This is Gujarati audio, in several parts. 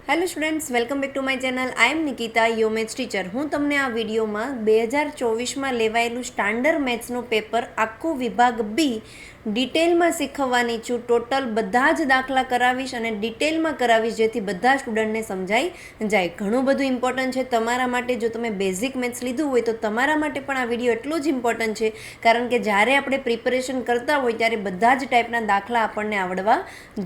Hello students, welcome back to my channel. I am Nikita, your maths teacher. હું તમને આ વિડીયોમાં 2024માં લેવાયેલું સ્ટાન્ડર્ડ મેથ્સનું પેપર આખું વિભાગ બી ડિટેલમાં શીખવવાની છું. ટોટલ બધા જ દાખલા કરાવીશ અને ડિટેલમાં કરાવીશ, જેથી બધા સ્ટુડન્ટને સમજાઈ જાય. ઘણું બધું ઇમ્પોર્ટન્ટ છે તમારા માટે. જો તમે બેઝિક મેથ્સ લીધું હોય તો તમારા માટે પણ આ વિડીયો એટલો જ ઇમ્પોર્ટન્ટ છે, કારણ કે જ્યારે આપણે પ્રિપેરેશન કરતા હોય ત્યારે બધા જ ટાઈપના દાખલા આપણને આવડવા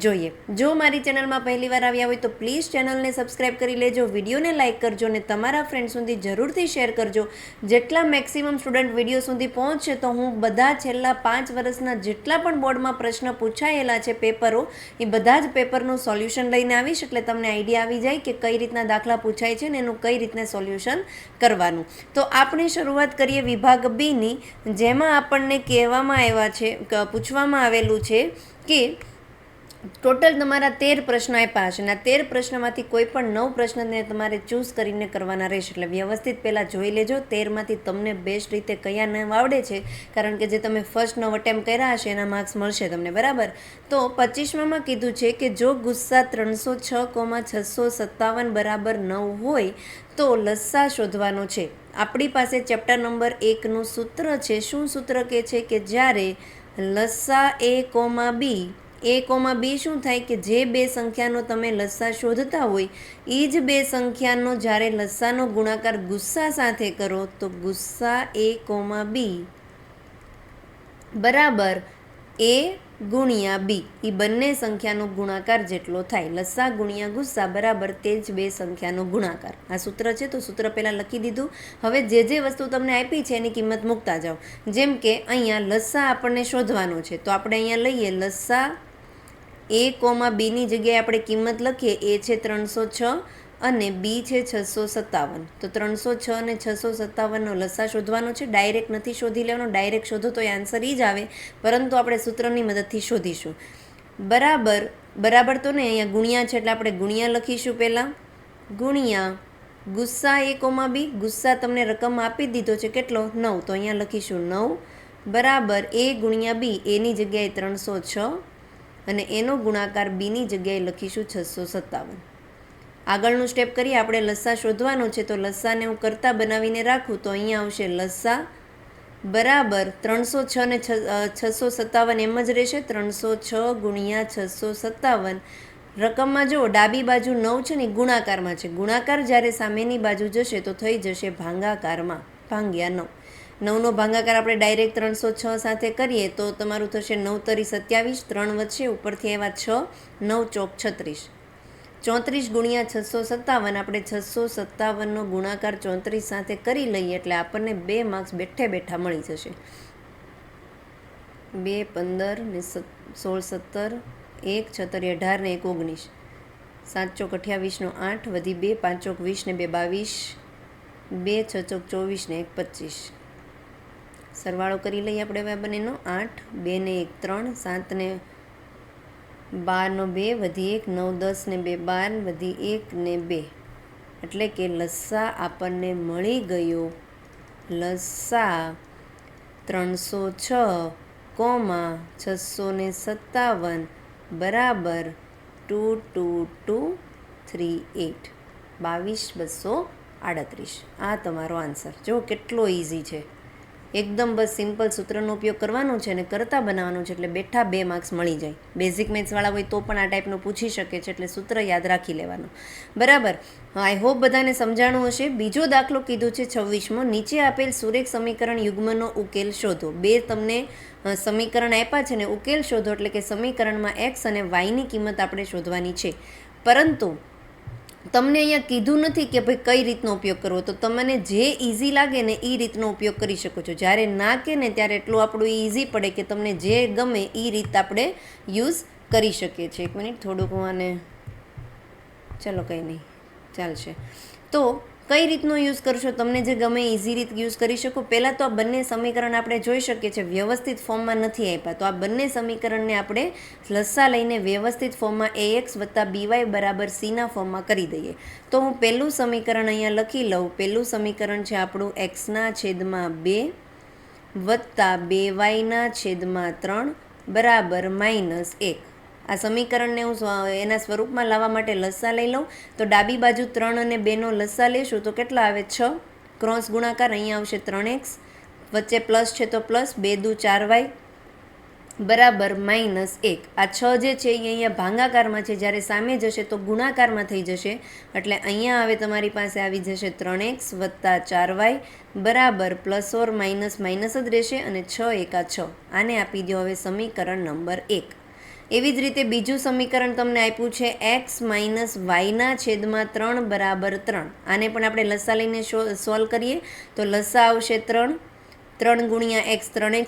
જોઈએ. જો મારી ચેનલમાં પહેલી વાર આવ્યા હોય તો પ્લીઝ ચેનલને સબસ્ક્રાઈબ કરી લેજો, વિડીયોને લાઇક કરજો અને તમારા ફ્રેન્ડ સુધી જરૂરથી શેર કરજો. જેટલા મેક્સિમમ સ્ટુડન્ટ વિડીયો સુધી પહોંચશે તો હું બધા છેલ્લા 5 વર્ષના જેટલા પણ બોર્ડમાં પ્રશ્ન પૂછાયેલા છે પેપરો, એ બધા જ પેપરનું સોલ્યુશન લઈને આવીશ, એટલે તમને આઈડિયા આવી જાય કે કઈ રીતના દાખલા પૂછાય છે ને એનું કઈ રીતના સોલ્યુશન કરવાનું. તો આપણે શરૂઆત કરીએ વિભાગ બીની, જેમાં આપણને કહેવામાં આવ્યા છે, પૂછવામાં આવેલું છે કે ટોટલ તમારા 13 પ્રશ્નો આપ્યા હશે અને આ 13 પ્રશ્નમાંથી કોઈ પણ 9 પ્રશ્નને તમારે ચૂઝ કરીને કરવાના રહેશે. એટલે વ્યવસ્થિત પહેલાં જોઈ લેજો 13માંથી તમને બેસ્ટ રીતે કયા ન આવડે છે, કારણ કે જે તમે ફર્સ્ટ 9 અટેમ્પ કર્યા હશે એના માર્ક્સ મળશે તમને, બરાબર. તો 25માં કીધું છે કે જો ગુસ્સા 306,657 બરાબર 9 હોય તો લસ્સા શોધવાનો છે. આપણી પાસે ચેપ્ટર નંબર 1નું સૂત્ર છે. શું સૂત્ર કહે છે કે જ્યારે લસ્સા a, બી શું થાય કે જે બે સંખ્યાનો તમે લસ્સા શોધતા હોય એ જ બે સંખ્યાનો જ્યારે લસ્સાનો ગુણાકાર ગુસ્સા સાથે કરો તો ગુસ્સા a, બી બરાબર a ગુણ્યા બી, એ બંને સંખ્યાનો ગુણાકાર જેટલો થાય. લસ્સા ગુણ્યા ગુસ્સા બરાબર તે જ બે સંખ્યાનો ગુણાકાર. આ સૂત્ર છે, તો સૂત્ર પહેલાં લખી દીધું. હવે જે વસ્તુ તમને આપી છે એની કિંમત મૂકતા જાઓ. જેમ કે અહીંયા લસ્સા આપણને શોધવાનો છે, તો આપણે અહીંયા લઈએ લસ્સા a, બીની જગ્યાએ આપણે કિંમત લખીએ. a છે 306 અને બી છે 657. તો 306 અને 657નો લસ્સા શોધવાનો છે. ડાયરેક્ટ નથી શોધી લેવાનો, ડાયરેક્ટ શોધો તો એ આન્સર એ જ આવે, પરંતુ આપણે સૂત્રની મદદથી શોધીશું. બરાબર તો ને, અહીંયા ગુણ્યા છે એટલે આપણે ગુણ્યા લખીશું. પહેલાં ગુણ્યા ગુસ્સા a, બી, ગુસ્સા તમને રકમ આપી દીધો છે કેટલો, 9, તો અહીંયા લખીશું 9 બરાબર a ગુણ્યા બી, એની જગ્યાએ 306 અને એનો ગુણાકાર બીની જગ્યાએ લખીશું 657. આગળનું સ્ટેપ કરીએ. આપણે લસ્સા શોધવાનો છે, તો લસ્સાને હું કરતા બનાવીને રાખું તો અહીંયા આવશે લસ્સા બરાબર 306 અને 657 એમ જ રહેશે. 306 ગુણ્યા 657. રકમમાં જુઓ ડાબી બાજુ 9 છે ને ગુણાકારમાં છે. ગુણાકાર જ્યારે સામેની બાજુ જશે તો થઈ જશે ભાંગાકારમાં, ભાંગ્યા 9. 9નો ભાંગાકાર આપણે ડાયરેક્ટ 306 સાથે કરીએ તો તમારું થશે 9 તરી 27, 3 વધશે, ઉપરથી આવ્યા 6, 9 ચોક 36. 34 ગુણ્યા 657, આપણે 657નો ગુણાકાર 34 સાથે કરી લઈએ એટલે આપણને 2 માર્ક્સ બેઠે બેઠા મળી જશે. 2, 15 ને 16, 17, 1, 6, 18 ને 1, 19, 7 ચોક 28 નો 8, વધી 2, 5 ચોક 20 ને 2, 22, 2, 6 ચોક 24 ને 1, 25. સરવાળો કરી લઈએ આપણે હવે બંનેનો. 8, 2 ને 1, 3, 7 ને 12 નો 2, વધી 1, 9, 10 ને 2, 12, વધી 1 ને 2, એટલે કે લસ્સા આપણને મળી ગયો. લસ્સા 306,657 બરાબર 22238, 22,238. આ તમારો આન્સર. જો કેટલો ઇઝી છે, એકદમ બસ સિમ્પલ સૂત્રનો ઉપયોગ કરવાનો છે અને કરતા બનાવવાનું છે, એટલે બેઠા 2 માર્ક્સ મળી જાય. બેઝિક મેથ્સવાળા હોય તો પણ આ ટાઈપનું પૂછી શકે છે, એટલે સૂત્ર યાદ રાખી લેવાનું, બરાબર. આઈ હોપ બધાને સમજાણું હશે. બીજો દાખલો કીધું છે 26મો. નીચે આપેલ સુરેખ સમીકરણ યુગ્મનો ઉકેલ શોધો. 2 તમને સમીકરણ આપ્યા છે ને ઉકેલ શોધો, એટલે કે સમીકરણમાં એક્સ અને વાયની કિંમત આપણે શોધવાની છે. પરંતુ તમને અહીંયા કીધું નથી કે ભાઈ કઈ રીતનો ઉપયોગ કરવો, તો તમને જે ઇઝી લાગે ને એ રીતનો ઉપયોગ કરી શકો છો. જ્યારે ના કે ને ત્યારે એટલું આપણું ઇઝી પડે કે તમને જે ગમે એ રીત આપણે યુઝ કરી શકીએ છીએ. 1 મિનિટ, થોડુંક હું આને, ચાલો કંઈ નહીં, ચાલશે. તો કઈ રીતનો યુઝ કરશો, તમને જે ગમે ઇઝી રીત યુઝ કરી શકો. પહેલાં તો આ બંને સમીકરણ આપણે જોઈ શકીએ છીએ વ્યવસ્થિત ફોર્મમાં નથી આપ્યા, તો આ બંને સમીકરણને આપણે લસ્સા લઈને વ્યવસ્થિત ફોર્મમાં ax + by બરાબર cના ફોર્મમાં કરી દઈએ. તો હું પહેલું સમીકરણ અહીંયા લખી લઉં. પહેલું સમીકરણ છે આપણું x/2 + 2y/3 બરાબર -1. આ સમીકરણને હું એના સ્વરૂપમાં લાવવા માટે લસ્સા લઈ લઉં તો ડાબી બાજુ 3 અને 2નો લસ્સા લેશું તો કેટલા આવે 6, ક્રોસ ગુણાકાર અહીંયા આવશે 3x, વચ્ચે પ્લસ છે તો પ્લસ 2 દુ 4y બરાબર -1. આ 6 જે છે એ અહીંયા ભાંગાકારમાં છે, જ્યારે સામે જશે તો ગુણાકારમાં થઈ જશે, એટલે અહીંયા આવે તમારી પાસે આવી જશે 3x વત્તા 4y બરાબર પ્લસ ઓર માઇનસ માઇનસ જ રહેશે અને 6 એકા 6. આને આપી દો હવે સમીકરણ નંબર 1. એવી જ રીતે બીજું સમીકરણ તમને આપ્યું છે x માઇનસ વાયના છેદમાં 3 બરાબર 3. આને પણ આપણે લસ્સા લઈને સોલ્વ કરીએ તો લસ્સા આવશે 3, 3 ગુણ્યા x 3x,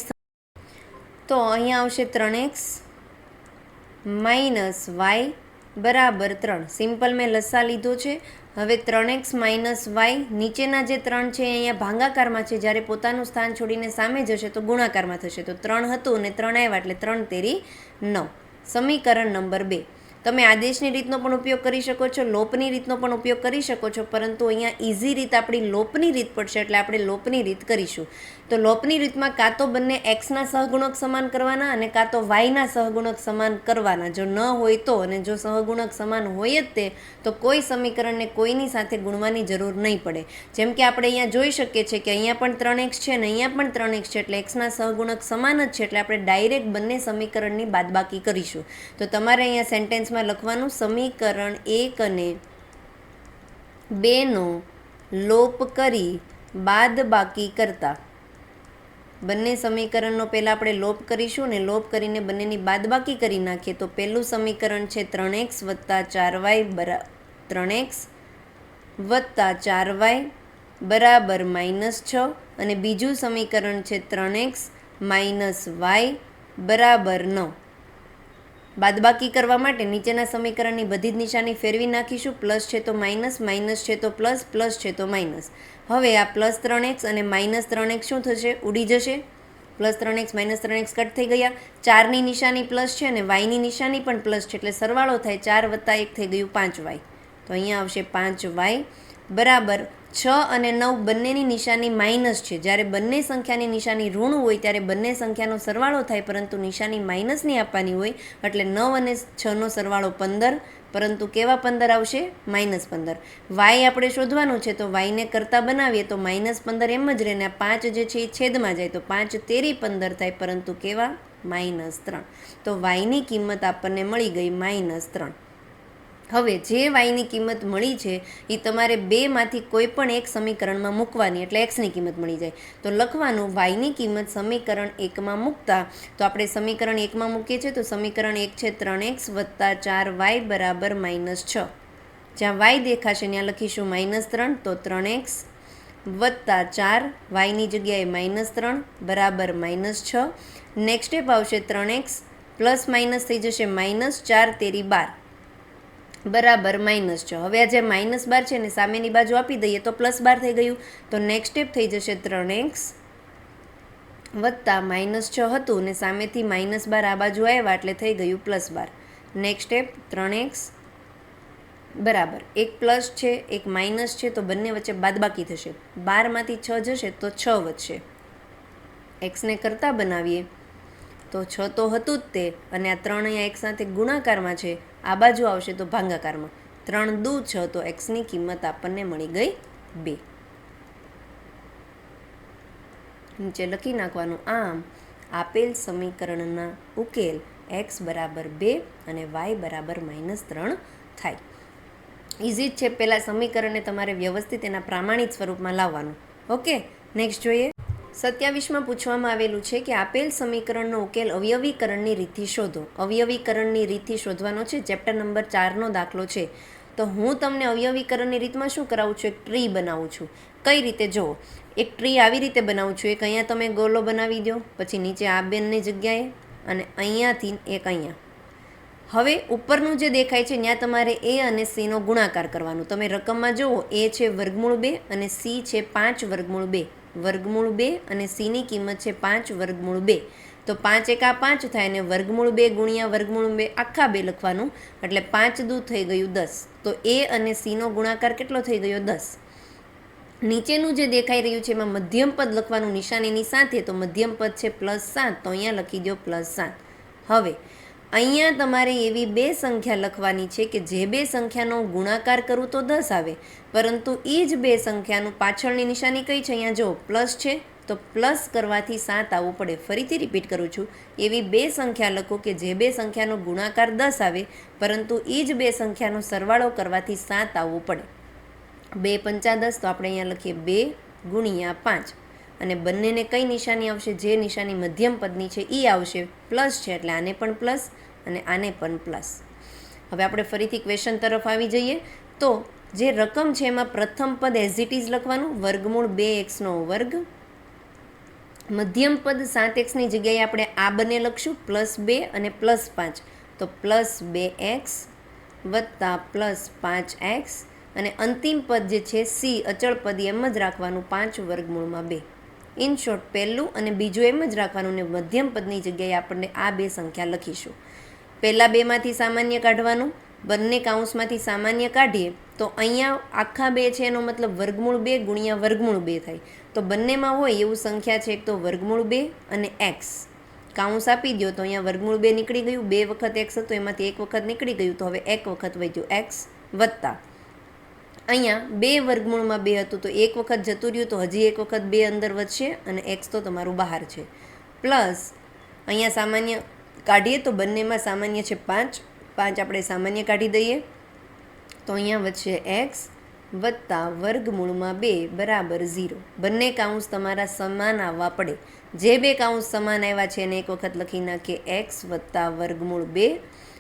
તો અહીંયા આવશે 3x માઇનસ વાય બરાબર 3. સિમ્પલ મેં લસ્સા લીધો છે. હવે 3x માઇનસ વાય, નીચેના જે 3 છે અહીંયા ભાંગાકારમાં છે, જ્યારે પોતાનું સ્થાન છોડીને સામે જશે તો ગુણાકારમાં થશે, તો 3 હતું અને 3 આવ્યા એટલે 3 તેરી 9. સમીકરણ નંબર 2. તમે આદેશની રીતનો પણ ઉપયોગ કરી શકો છો, લોપની રીતનો પણ ઉપયોગ કરી શકો છો, પરંતુ અહીંયા ઇઝી રીત આપણી લોપની રીત પડશે એટલે આપણે લોપની રીત કરીશું. તો લોપની રીતમાં કાં તો બંને એક્સના સહગુણક સમાન કરવાના અને કાં તો વાયના સહગુણક સમાન કરવાના. જો ન હોય તો, અને જો સહગુણક સમાન હોય જ તે, તો કોઈ સમીકરણને કોઈની સાથે ગુણવાની જરૂર નહીં પડે. જેમ કે આપણે અહીંયા જોઈ શકીએ છીએ કે અહીંયા પણ 3x છે અને અહીંયા પણ 3x છે, એટલે એક્સના સહગુણક સમાન જ છે, એટલે આપણે ડાયરેક્ટ બંને સમીકરણની બાદબાકી કરીશું. તો તમારે અહીંયા સેન્ટેન્સમાં લખવાનું સમીકરણ 1 અને 2નો લોપ કરી બાદબાકી કરતા. બંને સમીકરણનો પહેલાં આપણે લોપ કરીશું ને લોપ કરીને બંનેની બાદબાકી કરી નાખીએ તો પહેલું સમીકરણ છે 3x વત્તા 4y 3x વત્તા 4y બરાબર -6 અને બીજું સમીકરણ છે 3x માઇનસ વાય બરાબર 9. બાદબાકી કરવા માટે નીચેના સમીકરણની બધી જ નિશાની ફેરવી નાખીશું. પ્લસ છે તો માઇનસ, માઇનસ છે તો પ્લસ, પ્લસ છે તો માઇનસ. હવે આ પ્લસ 3x અને માઇનસ 3x શું થશે? ઉડી જશે. Plus 3x minus 3x cut થઈ ગયા. 4ની નિશાની પ્લસ છે અને વાયની નિશાની પણ પ્લસ છે, એટલે સરવાળો થાય 4 વત્તા 1 થઈ ગયું 5y. તો અહીંયા આવશે 5y બરાબર 6 અને 9 બંનેની નિશાની માઇનસ છે. જ્યારે બંને સંખ્યાની નિશાની ઋણ હોય ત્યારે બંને સંખ્યાનો સરવાળો થાય, પરંતુ નિશાની માઇનસની આપવાની હોય, એટલે 9 અને 6નો સરવાળો 15, પરંતુ કેવા 15 આવશે? -15. વાય આપણે શોધવાનું છે, તો વાયને કરતા બનાવીએ તો -15 એમ જ રહે ને આ 5 જે છે એ છેદમાં જાય તો 5 તેરી 15 થાય, પરંતુ કેવા? -3. તો વાયની કિંમત આપણને મળી ગઈ -3. હવે જે વાયની કિંમત મળી છે એ તમારે બેમાંથી કોઈ પણ એક સમીકરણમાં મૂકવાની, એટલે એક્સની કિંમત મળી જાય. તો લખવાનું વાયની કિંમત સમીકરણ 1માં મૂકતા. તો આપણે સમીકરણ 1માં મૂકીએ છીએ તો સમીકરણ 1 છે 3x વત્તા 4y બરાબર -6. જ્યાં વાય દેખાશે ત્યાં લખીશું -3, તો 3x વત્તા 4 વાયની જગ્યાએ -3 બરાબર -6. નેક્સ્ટ સ્ટેપ આવશે 3x પ્લસ માઇનસ થઈ જશે -4 તેરી 12 બરાબર -6. હવે આ જે -12 છે ને સામેની બાજુ આપી દઈએ તો +12 થઈ ગયું. તો નેક્સ્ટ સ્ટેપ થઈ જશે 3x વત્તા -6 હતું ને સામેથી -12 આ બાજુ આવ્યા એટલે થઈ ગયું +12. નેક્સ્ટ સ્ટેપ 3x બરાબર એક પ્લસ છે એક માઇનસ છે, તો બંને વચ્ચે બાદબાકી થશે. 12માંથી 6 જશે તો 6 વધશે. એક્સને કરતા બનાવીએ તો 6 તો હતું જ તે, અને આ 3 અહીંયા એક સાથે ગુણાકારમાં છે, આ બાજુ આવશે તો ભાંગાકારમાં. 3 દુ 6, તો એક્સની કિંમત આપણને મળી ગઈ 2. નીચે લખી નાખવાનું. આમ આપેલ સમીકરણના ઉકેલ x બરાબર 2 અને y બરાબર -3 થાય. ઇઝી જ છે. પહેલાં સમીકરણને તમારે વ્યવસ્થિત એના પ્રામાણિક સ્વરૂપમાં લાવવાનું. ઓકે, નેક્સ્ટ જોઈએ. 27માં પૂછવામાં આવેલું છે કે આપેલ સમીકરણનો ઉકેલ અવયવીકરણની રીતથી શોધો. અવયવીકરણની રીતથી શોધવાનો છે. ચેપ્ટર નંબર 4નો દાખલો છે. તો હું તમને અવયવીકરણની રીતમાં શું કરાવું છું? એક ટ્રી બનાવું છું. કઈ રીતે? જુઓ, એક ટ્રી આવી રીતે બનાવું છું. એક અહીંયા તમે ગોલો બનાવી દો, પછી નીચે આ બેનની જગ્યાએ, અને અહીંયાથી એક અહીંયા. હવે ઉપરનું જે દેખાય છે ત્યાં તમારે એ અને સીનો ગુણાકાર કરવાનો. તમે રકમમાં જુઓ, એ છે વર્ગમૂળ 2 અને સી છે 5 વર્ગમૂળ 2. વર્ગમૂળ 2 અને સીની કિંમત છે 5 વર્ગમૂળ 2. તો 5 એકા 5 થાય અને વર્ગમૂળ 2 ગુણ્યા વર્ગમૂળ 2 આખા 2 લખવાનું, એટલે 5 દુ થઈ ગયું 10. તો એ અને સીનો ગુણાકાર કેટલો થઈ ગયો? 10. નીચેનું જે દેખાઈ રહ્યું છે એમાં મધ્યમ પદ લખવાનું નિશાનીની સાથે. તો મધ્યમ પદ છે +7, તો અહીંયા લખી દો +7. હવે અહીંયા તમારે એવી બે સંખ્યા લખવાની છે કે જે બે સંખ્યાનો ગુણાકાર કરું તો 10 આવે, પરંતુ એ જ બે સંખ્યાનું પાછળની નિશાની કઈ છે? અહીંયા જો પ્લસ છે તો પ્લસ કરવાથી 7 આવવું પડે. ફરીથી રિપીટ કરું છું, એવી બે સંખ્યા લખો કે જે બે સંખ્યાનો ગુણાકાર 10 આવે, પરંતુ એ જ બે સંખ્યાનો સરવાળો કરવાથી 7 આવવું પડે. 2 પંચા 10, તો આપણે અહીંયા લખીએ 2 ગુણ્યા 5, અને બંનેને કઈ નિશાની આવશે? જે નિશાની મધ્યમ પદની છે એ આવશે, પ્લસ છે એટલે આને પણ પ્લસ અને આને પણ પ્લસ. હવે આપણે ફરીથી ક્વેશ્ચન તરફ આવી જઈએ. તો જે રકમ છે એમાં પ્રથમ પદ એઝ ઇટ ઇઝ લખવાનું, વર્ગમૂળ 2x નો વર્ગ. મધ્યમ પદ 7xની જગ્યાએ આપણે આ બંને લખશું, +2 અને +5, તો +2x વત્તા +5x, અને અંતિમ પદ જે છે c અચળ પદ એમ જ રાખવાનું, 5 વર્ગમૂળમાં 2. ઇન શોર્ટ પહેલું અને બીજું એમ જ રાખવાનું, ને મધ્યમ પદની જગ્યાએ આપણે આ બે સંખ્યા લખીશું. પહેલાં બેમાંથી સામાન્ય કાઢવાનું, બંને કાઉન્સમાંથી સામાન્ય કાઢીએ તો અહીંયા આખા બે છે એનો મતલબ વર્ગમૂળ 2 ગુણ્યા વર્ગમૂળ 2 થાય. તો બંનેમાં હોય એવું સંખ્યા છે એક તો વર્ગમૂળ 2 અને x. કાઉન્સ આપી દો તો અહીંયા વર્ગમૂળ 2 નીકળી ગયું, 2 વખત x હતું એમાંથી 1 વખત નીકળી ગયું, તો હવે 1 વખત વધ્યું x, વત્તા અહીંયા 2 વર્ગમૂળમાં 2 હતું તો 1 વખત જતું રહ્યું, તો હજી 1 વખત 2 અંદર વધશે અને x તો તમારું બહાર છે, પ્લસ અહીંયા સામાન્ય કાઢીએ તો બંનેમાં સામાન્ય છે 5, 5 આપણે સામાન્ય કાઢી દઈએ તો અહીંયા વધશે x વત્તા વર્ગમૂળમાં 2 બરાબર 0. બંને કાઉન્સ તમારા સમાન આવવા પડે. જે બે કાઉન્સ સમાન આવ્યા છે એને એક વખત લખી નાખીએ, x વત્તા વર્ગમૂળ 2,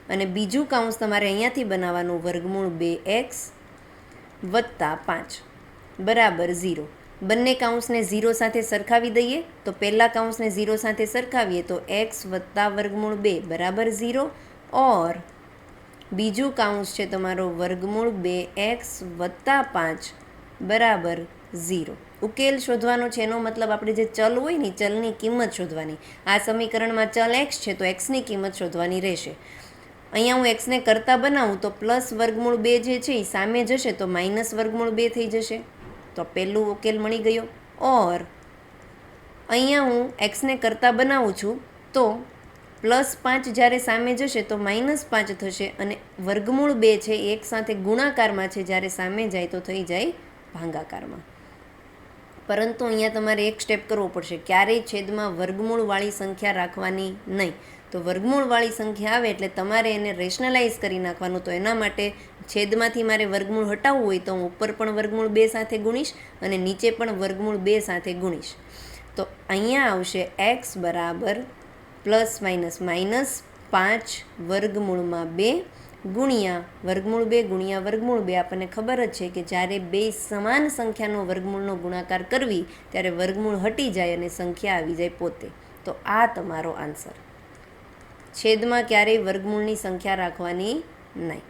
અને બીજું કાઉન્સ તમારે અહીંયાથી બનાવવાનું, વર્ગમૂળ 2x વત્તા 5 બરાબર 0. બંને કાઉન્સને 0 સાથે સરખાવી દઈએ તો પહેલા કાઉન્સને 0 સાથે સરખાવીએ તો x વત્તા વર્ગમૂળ 2 બરાબર 0, ઓર બીજું કાઉન્સ છે તમારો વર્ગમૂળ 2x વત્તા 5 બરાબર 0. ઉકેલ શોધવાનો છે, એનો મતલબ આપણે જે ચલ હોય ને ચલની કિંમત શોધવાની. આ સમીકરણમાં ચલ x છે તો xની કિંમત શોધવાની રહેશે. અહીંયા હું xને કરતા બનાવું તો પ્લસ વર્ગમૂળ 2 જે છે એ સામે જશે તો માઇનસ વર્ગમૂળ 2 થઈ જશે, તો પહેલું ઉકેલ મળી ગયો. ઓર અહીંયા હું xને કરતા બનાવું છું તો +5 જ્યારે સામે જશે તો -5 થશે, અને વર્ગમૂળ 2 છે એક સાથે ગુણાકારમાં છે, જ્યારે સામે જાય તો થઈ જાય ભાગાકારમાં. પરંતુ અહીંયા તમારે એક સ્ટેપ કરવો પડશે, ક્યારેય છેદમાં વર્ગમૂળવાળી સંખ્યા રાખવાની નહીં. તો વર્ગમૂળવાળી સંખ્યા આવે એટલે તમારે એને રેશનલાઇઝ કરી નાખવાનું. તો એના માટે છેદમાંથી મારે વર્ગમૂળ હટાવવું હોય તો હું ઉપર પણ વર્ગમૂળ 2 સાથે ગુણીશ અને નીચે પણ વર્ગમૂળ 2 સાથે ગુણીશ. તો અહીંયા આવશે x બરાબર ±5 વર્ગમૂળમાં 2 ગુણ્યા વર્ગમૂળ 2 ગુણ્યા વર્ગમૂળ 2. આપણને ખબર જ છે કે જ્યારે બે સમાન સંખ્યાનો વર્ગમૂળનો ગુણાકાર કરવી ત્યારે વર્ગમૂળ હટી જાય અને સંખ્યા આવી જાય પોતે. તો આ તમારો આન્સર. છેદમાં ક્યારેય વર્ગમૂળની સંખ્યા રાખવાની નહીં.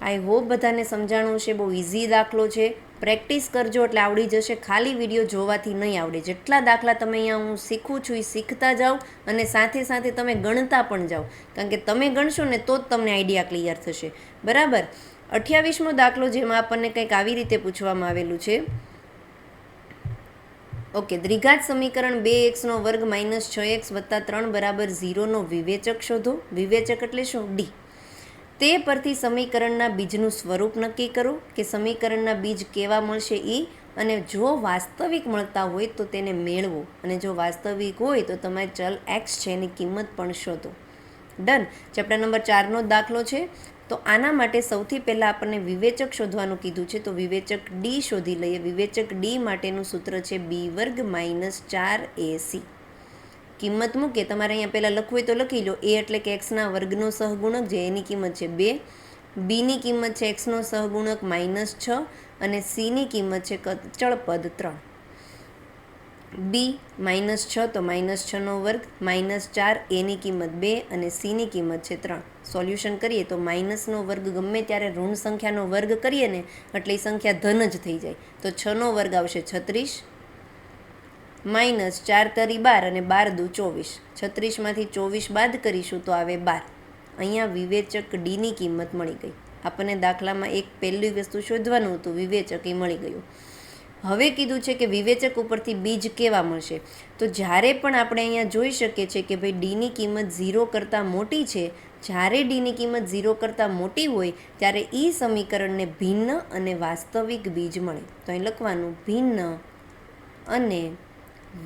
આઈ હોપ બધાને સમજાણું છે. બહુ ઇઝી દાખલો છે, પ્રેક્ટિસ કરજો એટલે આવડી જશે. ખાલી વિડીયો જોવાથી નહીં આવડે. જેટલા દાખલા તમે અહીંયા હું શીખું છું એ શીખતા જાઓ અને સાથે સાથે તમે ગણતા પણ જાઓ, કારણ કે તમે ગણશો ને તો જ તમને આઈડિયા ક્લિયર થશે. બરાબર. 28મો દાખલો જેમાં આપણને કંઈક આવી રીતે પૂછવામાં આવેલું છે. ઓકે, દ્વિઘાત સમીકરણ 2x નો વર્ગ -6x વત્તા 3 બરાબર 0 નો વિવેચક શોધો. વિવેચક એટલે શું? ડી. તે પરથી સમીકરણના બીજનું સ્વરૂપ નક્કી કરો કે સમીકરણના બીજ કેવા મળશે એ, અને જો વાસ્તવિક મળતા હોય તો તેને મેળવો, અને જો વાસ્તવિક હોય તો તમારે ચલ x છે એની કિંમત પણ શોધો. ડન. ચેપ્ટર નંબર 4નો દાખલો છે. તો આના માટે સૌથી પહેલાં આપણને વિવેચક શોધવાનું કીધું છે, તો વિવેચક ડી શોધી લઈએ. વિવેચક ડી માટેનું સૂત્ર છે b² - 4ac. કિંમત મૂકે તમારે અહીંયા પહેલાં લખવું હોય તો લખી લો. a એટલે કે એક્સના વર્ગનો સહગુણક, જે એની કિંમત છે 2, બીની કિંમત છે એક્સનો સહગુણક -6, અને સીની કિંમત છે અચળ પદ 3. બી -6 તો -6નો વર્ગ, -4 એની કિંમત 2 અને સીની કિંમત છે 3. સોલ્યુશન કરીએ તો માઇનસનો વર્ગ ગમે ત્યારે ઋણ સંખ્યાનો વર્ગ કરીએ ને એટલે એ સંખ્યા ધન જ થઈ જાય. તો 6નો વર્ગ આવશે 36, -4 તરી 12 અને 12 દુ 24. 36માંથી 24 બાદ કરીશું તો આવે 12. અહીંયા વિવેચક ડીની કિંમત મળી ગઈ. આપણને દાખલામાં એક પહેલી વસ્તુ શોધવાનું હતું, વિવેચક એ મળી ગયું. હવે કીધું છે કે વિવેચક ઉપરથી બીજ કેવા મળશે. તો જ્યારે પણ આપણે અહીંયા જોઈ શકીએ છીએ કે ભાઈ ડીની કિંમત 0 કરતાં મોટી છે જ્યારે ડીની કિંમત 0 કરતાં મોટી હોય ત્યારે એ સમીકરણને ભિન્ન અને વાસ્તવિક બીજ મળે. તો અહીં લખવાનું ભિન્ન અને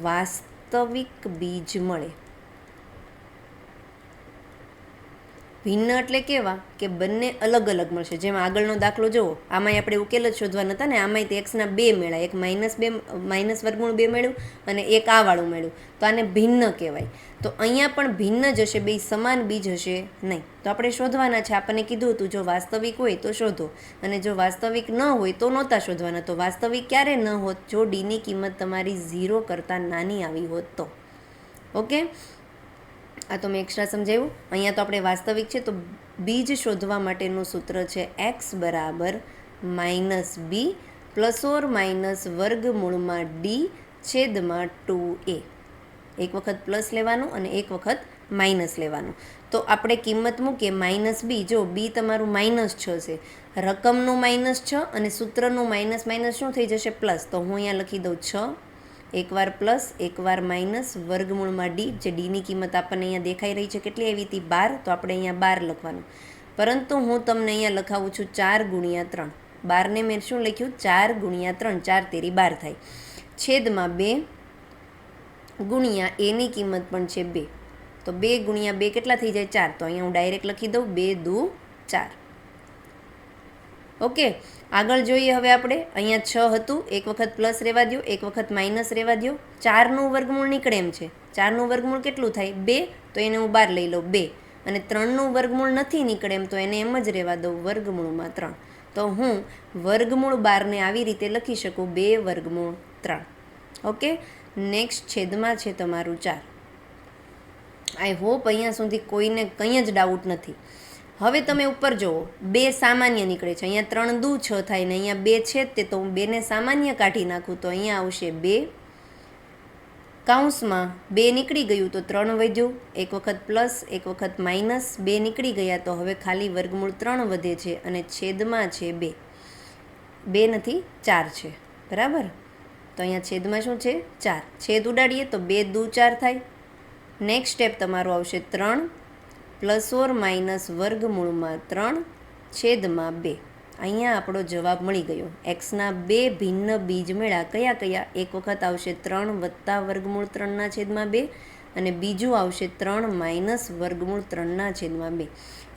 વાસ્તવિક બીજ મળે. ભિન્ન એટલે કેવા કે બંને અલગ અલગ મળશે. જેમ આગળનો દાખલો જુઓ, આમાંય આપણે ઉકેલ જ શોધવા નહોતા ને, આમાંય તે એક્સના 2 મળ્યા, એક માઇનસ વર્ગમૂળ 2 મળ્યું અને એક આ વાળું મળ્યું, તો આને ભિન્ન કહેવાય. તો અહીંયા પણ ભિન્ન જ હશે, બે સમાન બીજ હશે નહીં. તો આપણે શોધવાના છે. આપણને કીધું હતું જો વાસ્તવિક હોય તો શોધો, અને જો વાસ્તવિક ન હોય તો નહોતા શોધવાના. તો વાસ્તવિક ક્યારે ન હોત? જો ડીની કિંમત તમારી 0 કરતાં નાની આવી હોત તો. ઓકે, આ તો મેં એક્સ્ટ્રા સમજાવ્યું. અહીંયા તો આપણે વાસ્તવિક છે, તો બીજ શોધવા માટેનું સૂત્ર છે x બરાબર -b ± વર્ગમૂળમાં d છેદમાં 2a. એક વખત પ્લસ લેવાનું અને એક વખત માઇનસ લેવાનું. તો આપણે કિંમત મૂકીએ -b. જો b તમારું -6 છે, રકમનું -6 અને સૂત્રનું માઇનસ શું થઈ જશે? પ્લસ. તો હું અહીંયા લખી દઉં 6, એકવાર પ્લસ એકવાર માઇનસ વર્ગમૂળમાં ડી. જે ડીની કિંમત આપણને અહીંયા દેખાઈ રહી છે કેટલી આવી હતી? 12. તો આપણે અહીંયા 12 લખવાનું. પરંતુ હું તમને અહીંયા લખાવું છું 4 × 3. 12ને મેં શું લખ્યું? 4 × 3. 4 તેરી 12 થાય. છેદમાં 2 ગુણ્યા એની કિંમત પણ છે 2. તો 2 × 2 કેટલા થઈ જાય? 4. તો અહીંયા હું ડાયરેક્ટ લખી દઉં 2 દુ 4. ઓકે, આગળ જોઈએ હવે આપણે. અહીંયા 6 હતું, એક વખત પ્લસ રહેવા દો, એક વખત માઇનસ રહેવા દો. 4નું વર્ગમૂળ નીકળે એમ છે. 4નું વર્ગમૂળ કેટલું થાય? 2. તો એને હું 12 લઈ લઉં 2. અને 3નું વર્ગમૂળ નથી નીકળે એમ, તો એને એમ જ રહેવા દઉં વર્ગમૂળમાં 3. તો હું વર્ગમૂળ 12ને આવી રીતે લખી શકું 2 વર્ગમૂળ 3. ઓકે, નેક્સ્ટ છેદમાં છે તમારું 4. આઈ હોપ અહીંયા સુધી કોઈને કંઈ જ ડાઉટ નથી. હવે તમે ઉપર જુઓ, 2 સામાન્ય નીકળે છે. અહીંયા 3 દુ 6 થાય ને અહીંયા 2 છે તે, તો હું 2ને સામાન્ય કાઢી નાખું તો અહીંયા આવશે 2. કૌંસમાં 2 નીકળી ગયું તો 3 વધ્યું. એક વખત પ્લસ એક વખત માઇનસ, 2 નીકળી ગયા તો હવે ખાલી વર્ગમૂળ 3 વધે છે અને છેદમાં છે 2. 2 નથી 4 છે, બરાબર. તો અહીંયા છેદમાં શું છે? 4. છેદ ઉડાડીએ તો 2 દુ 4 થાય. નેક્સ્ટ સ્ટેપ તમારું આવશે 3 ± વર્ગમૂળમાં 3 છેદમાં 2. અહીંયા આપણો જવાબ મળી ગયો. એક્સના 2 ભિન્ન બીજ મળ્યા. કયા કયા? એક વખત આવશે 3 વત્તા વર્ગમૂળ 3ના છેદમાં 2 અને બીજું આવશે 3 - વર્ગમૂળ 3ના છેદમાં 2.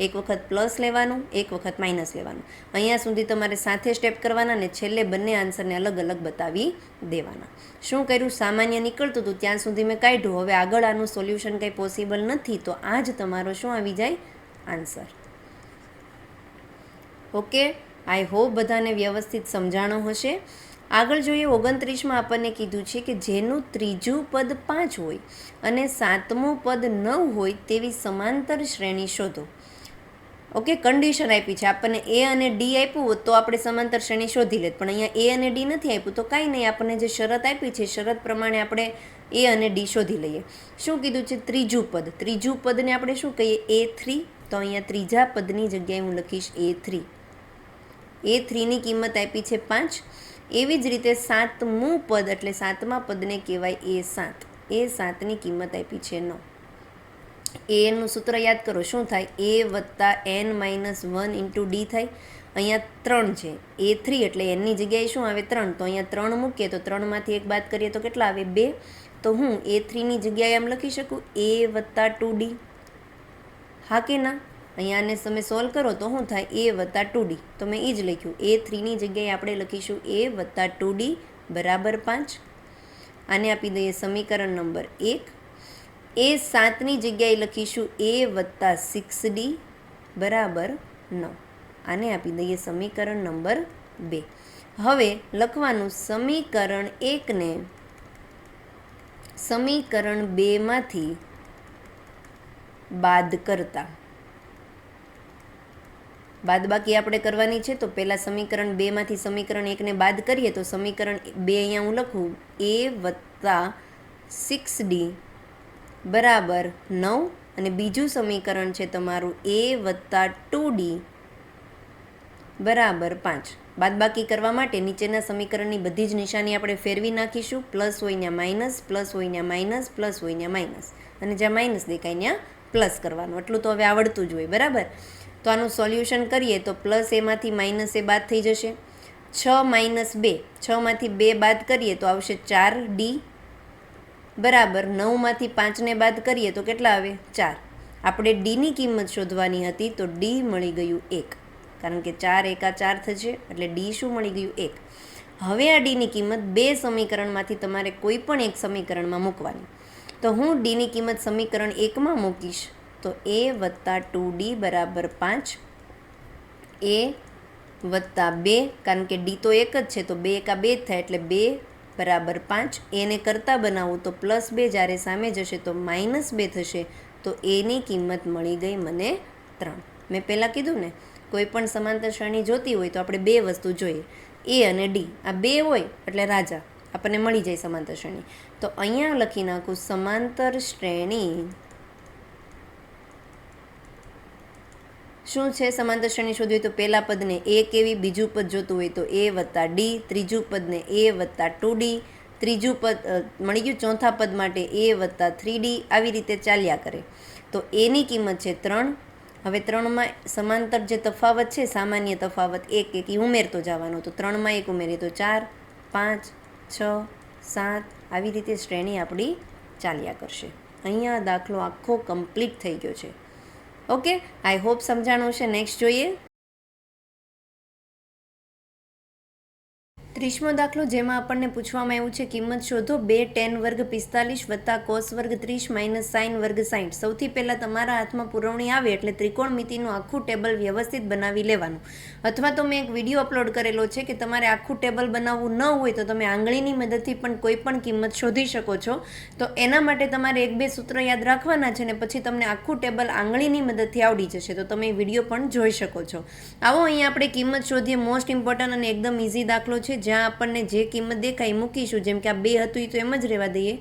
એક વખત પ્લસ લેવાનું, એક વખત માઇનસ લેવાનું. અહીંયા સુધી તમારે સાથે સ્ટેપ કરવાના ને છેલ્લે બંને આન્સરને અલગ અલગ બતાવી દેવાના. શું કર્યું? સામાન્ય નીકળતું હતું ત્યાં સુધી મેં કાઢ્યું. હવે આગળ આનું સોલ્યુશન કંઈ પોસિબલ નથી, તો આ જ તમારો શું આવી જાય? આન્સર. ઓકે, આઈ હોપ બધાને વ્યવસ્થિત સમજાણો હશે. આગળ જોઈએ 29માં આપણને કીધું છે કે જેનું ત્રીજું પદ 5 હોય અને 7મું પદ 9 હોય તેવી સમાંતર શ્રેણી શોધો. ઓકે, કન્ડિશન આપી છે આપણને. એ અને ડી આપ્યું હોત તો આપણે સમાંતર શ્રેણી શોધી લેત, પણ અહીંયા એ અને ડી નથી આપ્યું તો કાંઈ નહીં. આપણને જે શરત આપી છે શરત પ્રમાણે આપણે એ અને ડી શોધી લઈએ. શું કીધું છે? ત્રીજું પદ. ત્રીજું પદને આપણે શું કહીએ? A3. તો અહીંયા ત્રીજા પદની જગ્યાએ હું લખીશ A3. A3ની કિંમત આપી છે 5. એવી જ રીતે 7મું પદ એટલે 7મા પદને કહેવાય A7. A7ની કિંમત આપી છે 9. એનું સૂત્ર યાદ કરો. શું થાય? A + n - 1 × d થાય. અહીંયા 3 છે. A3 એટલે એનની જગ્યાએ શું આવે? 3. તો અહીંયા 3 મૂકીએ તો 3માંથી 1 બાદ કરીએ તો કેટલા આવે? 2. તો હું A3ની જગ્યાએ એમ લખી શકું A + 2d. હા કે ના? અહીંયાને તમે સોલ્વ કરો તો શું થાય? A + 2d. તો મેં એ જ લખ્યું. A3ની જગ્યાએ આપણે લખીશું A + 2d બરાબર 5. આને આપી દઈએ સમીકરણ નંબર 1. A7ની જગ્યાએ લખીશું A + 6d બરાબર 9. આને આપી દઈએ સમીકરણ નંબર 2. હવે લખવાનું સમીકરણ 1ને સમીકરણ 2માંથી બાદ કરતા. બાદબાકી આપણે કરવાની છે, તો પહેલાં સમીકરણ 2માંથી સમીકરણ 1ને બાદ કરીએ તો સમીકરણ 2 અહીંયા હું લખું A + 6d બરાબર 9 અને બીજું સમીકરણ છે તમારું A + 2d બરાબર 5. બાદબાકી કરવા માટે નીચેના સમીકરણની બધી જ નિશાની આપણે ફેરવી નાખીશું. પ્લસ હોય ત્યાં માઇનસ, પ્લસ હોય ત્યાં માઇનસ, પ્લસ હોય ત્યાં માઇનસ, અને જ્યાં માઇનસ દેખાય ત્યાં પ્લસ કરવાનું, એટલું તો હવે આવડતું જ હોય, બરાબર. તો આનું સોલ્યુશન કરીએ તો પ્લસ એમાંથી માઇનસ એ બાદ થઈ જશે. 6 - 2, 6માંથી 2 બાદ કરીએ તો આવશે 4D બરાબર 9માંથી 5ને બાદ કરીએ તો કેટલા આવે? 4. આપણે ડીની કિંમત શોધવાની હતી તો ડી મળી ગયું 1, કારણ કે 4 એકા 4 થશે, એટલે ડી શું મળી ગયું? 1. હવે આ ડીની કિંમત બે સમીકરણમાંથી તમારે કોઈ પણ એક સમીકરણમાં મૂકવાની. તો હું ડીની કિંમત સમીકરણ 1માં મૂકીશ તો a + 2d બરાબર 5, a + 2, કારણ કે ડી તો એક જ છે તો 2 એકા 2 થાય, એટલે 2 બરાબર 5. એને કરતાં બનાવું તો +2 જ્યારે સામે જશે તો -2 થશે, તો એની કિંમત મળી ગઈ મને 3. મેં પહેલાં કીધું ને, કોઈ પણ સમાંતર શ્રેણી જોતી હોય તો આપણે બે વસ્તુ જોઈએ, એ અને ડી, આ બે હોય એટલે રાજા, આપણને મળી જાય સમાંતર શ્રેણી. તો અહીંયા લખી નાખું સમાંતર શ્રેણી શું છે? સમાંતર શ્રેણી શોધવી હોય તો પહેલા પદને a કેવી, બીજું પદ જોતું હોય તો a + d, ત્રીજું પદને a + 2d, ત્રીજું પદ મળી ગયું. ચોથા પદ માટે a + 3d, આવી રીતે ચાલ્યા કરે. તો એની કિંમત છે 3. હવે 3માં સમાંતર જે તફાવત છે, સામાન્ય તફાવત 1 1 ઉમેરતો જવાનો, તો 3માં 1 ઉમેરીએ તો 4, 5, 6, 7, આવી રીતે શ્રેણી આપણી ચાલ્યા કરશે. અહીંયા દાખલો આખો કમ્પ્લીટ થઈ ગયો છે. ઓકે, આઈ હોપ સમજાણું છે. નેક્સ્ટ જોઈએ 30મો દાખલો, જેમાં આપણને પૂછવામાં આવ્યું છે કિંમત શોધો 2 tan વર્ગ 45 વત્તા cos વર્ગ 30 માઇનસ sin વર્ગ 60. સૌથી પહેલાં તમારા હાથમાં પુરવણી આવે એટલે ત્રિકોણમિતિનું આખું ટેબલ વ્યવસ્થિત બનાવી લેવાનું. અથવા તો મેં એક વિડીયો અપલોડ કરેલો છે કે તમારે આખું ટેબલ બનાવવું ન હોય તો તમે આંગળીની મદદથી પણ કોઈ પણ કિંમત શોધી શકો છો. તો એના માટે તમારે 1-2 સૂત્ર યાદ રાખવાના છે ને પછી તમને આખું ટેબલ આંગળીની મદદથી આવડી જશે. તો તમે વિડીયો પણ જોઈ શકો છો. આવો અહીંયા આપણે કિંમત શોધીએ. મોસ્ટ ઇમ્પોર્ટન્ટ અને એકદમ ઇઝી દાખલો છે, જ્યાં આપણને જે કિંમત દેખાય મૂકીશું. જેમ કે આ 2 હતું એ તો એમ જ રહેવા દઈએ.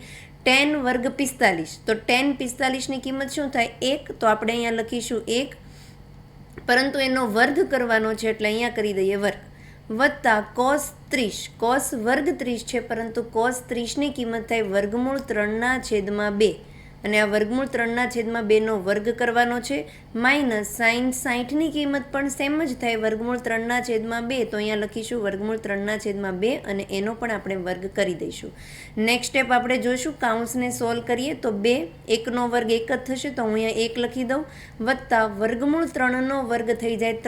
tan વર્ગ 45, તો tan 45ની કિંમત શું થાય? 1. તો આપણે અહીંયા લખીશું 1, પરંતુ એનો વર્ગ કરવાનો છે એટલે અહીંયા કરી દઈએ વર્ગ, વત્તા cos 30, cos વર્ગ 30 છે પરંતુ cos 30ની કિંમત થાય વર્ગમૂળ 3/2, અને આ વર્ગમૂળ 3/2નો વર્ગ કરવાનો છે, માઇનસ sin 60ની કિંમત પણ સેમ જ થાય વર્ગમૂળ 3/2, તો અહીંયા લખીશું વર્ગમૂળ 3/2 અને એનો પણ આપણે વર્ગ કરી દઈશું. નેક્સ્ટ સ્ટેપ આપણે જોઈશું, કાઉન્સને સોલ્વ કરીએ તો 2, 1નો વર્ગ 1 જ થશે તો હું અહીંયા 1 લખી દઉં, વત્તા વર્ગમૂળ 3નો વર્ગ થઈ જાય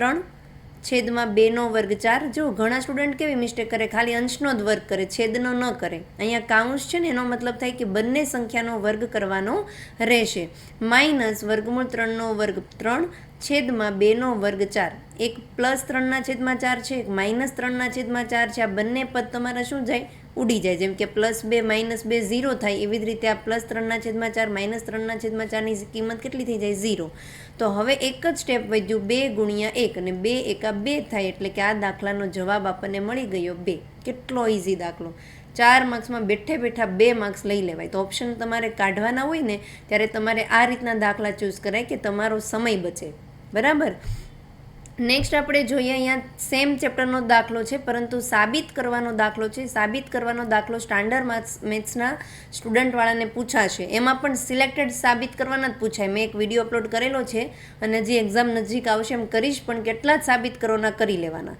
3/2નો વર્ગ 4. જો ઘણા સ્ટુડન્ટ કેવી મિસ્ટેક કરે, ખાલી અંશનો જ વર્ગ કરે, છેદનો ન કરે. અહીંયા કાઉન્સ છે ને એનો મતલબ થાય કે બંને સંખ્યાનો વર્ગ કરવાનો રહેશે, માઇનસ વર્ગમૂળ 3નો વર્ગ 3/2નો વર્ગ 4. એક +3/4 છે, એક -3/4 છે. આ બંને પદ તમારા શું જાય? ઉડી જાય. જેમ કે +2 -2 0 થાય, એવી જ રીતે આ +3/4 -3/4ની કિંમત કેટલી થઈ જાય? 0. તો હવે એક જ સ્ટેપ વધ્યું, 2 × 1, અને 2 એકા 2 થાય, એટલે કે આ દાખલાનો જવાબ આપણને મળી ગયો 2. કેટલો ઇઝી દાખલો! 4 માર્ક્સમાં બેઠે બેઠા 2 માર્ક્સ લઈ લેવાય. તો ઓપ્શન તમારે કાઢવાના હોય ને ત્યારે તમારે આ રીતના દાખલા ચૂઝ કરાય કે તમારો સમય બચે. બરાબર. નેક્સ્ટ આપણે જોઈએ, અહીંયા સેમ ચેપ્ટરનો દાખલો છે પરંતુ સાબિત કરવાનો દાખલો છે. સાબિત કરવાનો દાખલો સ્ટાન્ડર્ડ મેથ્સના સ્ટુડન્ટવાળાને પૂછાશે. એમાં પણ સિલેક્ટેડ સાબિત કરવાના જ પૂછાય. મેં એક વિડીયો અપલોડ કરેલો છે અને જે એક્ઝામ નજીક આવશે એમ કરીશ, પણ કેટલા જ સાબિત કરવાના કરી લેવાના.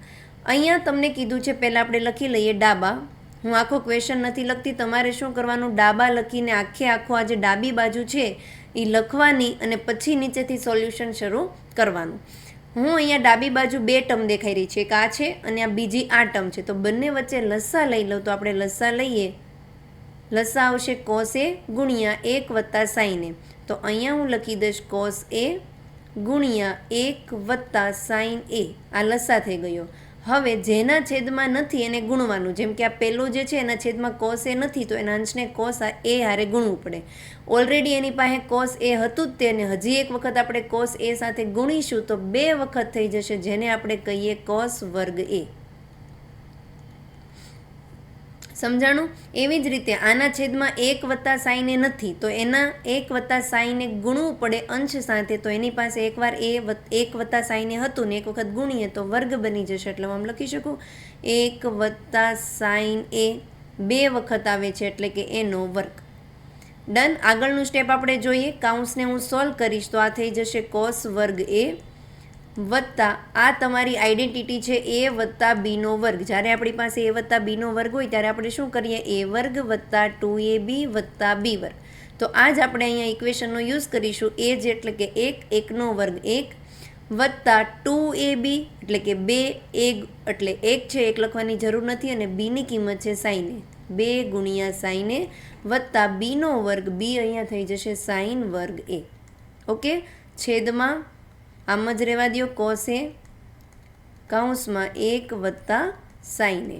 અહીંયા તમને કીધું છે, પહેલાં આપણે લખી લઈએ ડાબા. હું આખો ક્વેશ્ચન નથી લખતી, તમારે શું કરવાનું, ડાબા લખીને આખો આ જે ડાબી બાજુ છે એ લખવાની અને પછી નીચેથી સોલ્યુશન શરૂ કરવાનું. હું અહીંયા ડાબી બાજુ 2 ટર્મ દેખાઈ રહી છે, એક આ છે અને આ બીજી આ ટર્મ છે. તો બંને વચ્ચે લસા લઈ લઉં તો આપણે લસા લઈએ, લસા આવશે cos a ગુણ્યા 1 વત્તા sin a. તો અહીંયા હું લખી દઈશ cos a ગુણ્યા 1 વત્તા sin a. આ લસા થઈ ગયો. હવે જેના છેદમાં નથી એને ગુણવાનું. જેમ કે આ પહેલું જે છે એના છેદમાં cos a નથી તો એના અંશને cos a હારે ગુણવું પડે. ઓલરેડી એની પાસે cos a હતું જ તેને હજી એક વખત આપણે cos a સાથે ગુણીશું તો 2 વખત થઈ જશે, જેને આપણે કહીએ cos વર્ગ a. સમજાણું? એવી જ રીતે આના છેદમાં 1 વત્તા sin a નથી તો એના 1 વત્તા sin a ગુણવું પડે અંશ સાથે. તો એની પાસે એકવાર 1 વત્તા sin a હતું ને એક વખત ગુણીએ તો વર્ગ બની જશે. એટલે હું આમ લખી શકું 1 વત્તા sin a 2 વખત આવે છે એટલે કે એનો વર્ગ. ડન. આગળનું સ્ટેપ આપણે જોઈએ. કાઉન્સને હું સોલ્વ કરીશ તો આ થઈ જશે કોસ વર્ગ એ વત્તા આ તમારી આઈડેન્ટિટી છે એ વત્તા બીનો વર્ગ. જ્યારે આપણી પાસે એ વત્તા બીનો વર્ગ હોય ત્યારે આપણે શું કરીએ? એ વર્ગ વત્તા 2ab વત્તા બી વર્ગ. તો આ જ આપણે અહીંયા ઇક્વેશનનો યુઝ કરીશું. એ જ એટલે કે 1, 1નો વર્ગ 1 વત્તા 2ab એટલે કે 2, a એટલે 1 છે, 1 લખવાની જરૂર નથી, અને બીની કિંમત છે સાઈન એ, 2 ગુણ્યા સાઈન એ વત્તા બીનો વર્ગ, બી અહીંયા થઈ જશે સાઈન વર્ગ એ. ઓકે, છેદમાં આમ જ રહેવા દો કોસ એ કાઉન્સમાં 1 વત્તા સાઈન એ.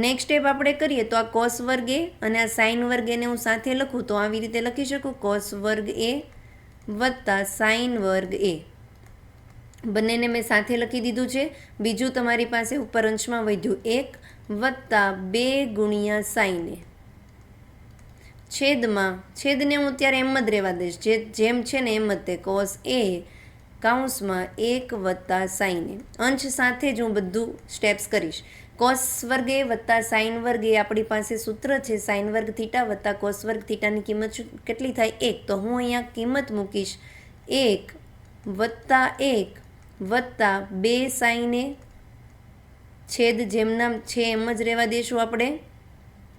નેક્સ્ટ સ્ટેપ આપણે કરીએ તો આ કોસ વર્ગ એ અને આ સાઈન વર્ગ એને હું સાથે લખું તો આવી રીતે લખી શકું, કોસ વર્ગ એ વત્તા સાઈન વર્ગ એ. બંનેને મેં સાથે લખી દીધું છે. બીજું તમારી પાસે ઉપર અંશમાં વધ્યું 1 વત્તા 2 ગુણ્યા સાઈન એ છેદમાં, છેદને હું અત્યારે એમ જ રહેવા દઈશ, જેમ છે ને એમ જ તે કોસ એ કાઉન્સમાં 1 વત્તા સાઈન એ. અંશ સાથે જ હું બધું સ્ટેપ્સ કરીશ. કોસ વર્ગ એ વત્તા સાઈન વર્ગ એ આપણી પાસે સૂત્ર છે સાઈન વર્ગ થીટા વત્તા કોસ વર્ગ થીટાની કિંમત કેટલી થાય? 1. તો હું અહીંયા કિંમત મૂકીશ 1 વત્તા 1 વત્તા 2 સાઈન એ છેદ જેમના છે એમ જ રહેવા દઈશું આપણે.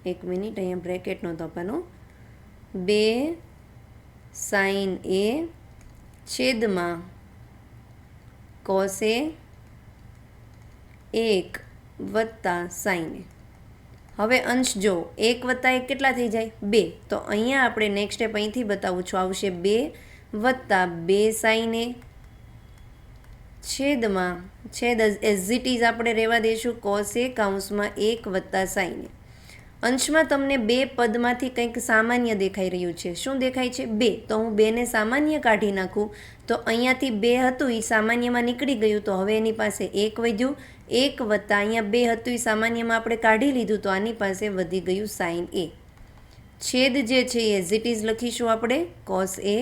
1 મિનિટ, અહીંયા બ્રેકેટ નહોતો આપવાનો. 2 સાઈન એ છેદમાં કોસ એ 1 વત્તા સાઈન એ. હવે અંશ જો 1 વત્તા 1 કેટલા થઈ જાય? 2. તો અહીંયા આપણે નેક્સ્ટ સ્ટેપ અહીંથી બતાવું છું, આવશે 2 વત્તા 2 સાઈન એ છેદમાં, છેદ એઝ ઇટ ઇઝ આપણે રહેવા દઈશું કોસ એ કાઉન્સમાં 1 વત્તા સાઈન એ. અંશમાં તમને બે પદમાંથી કંઈક સામાન્ય દેખાઈ રહ્યું છે. શું દેખાય છે? 2. તો હું 2ને સામાન્ય કાઢી નાખું તો અહીંયાથી 2 હતું એ સામાન્યમાં નીકળી ગયું, તો હવે એની પાસે 1 વધ્યું. 1 વત્તા અહીંયા 2 હતું એ સામાન્યમાં આપણે કાઢી લીધું તો આની પાસે વધી ગયું સાઈન એ. છેદ જે છે એ એઝ ઇટ ઇઝ લખીશું આપણે કોસ એ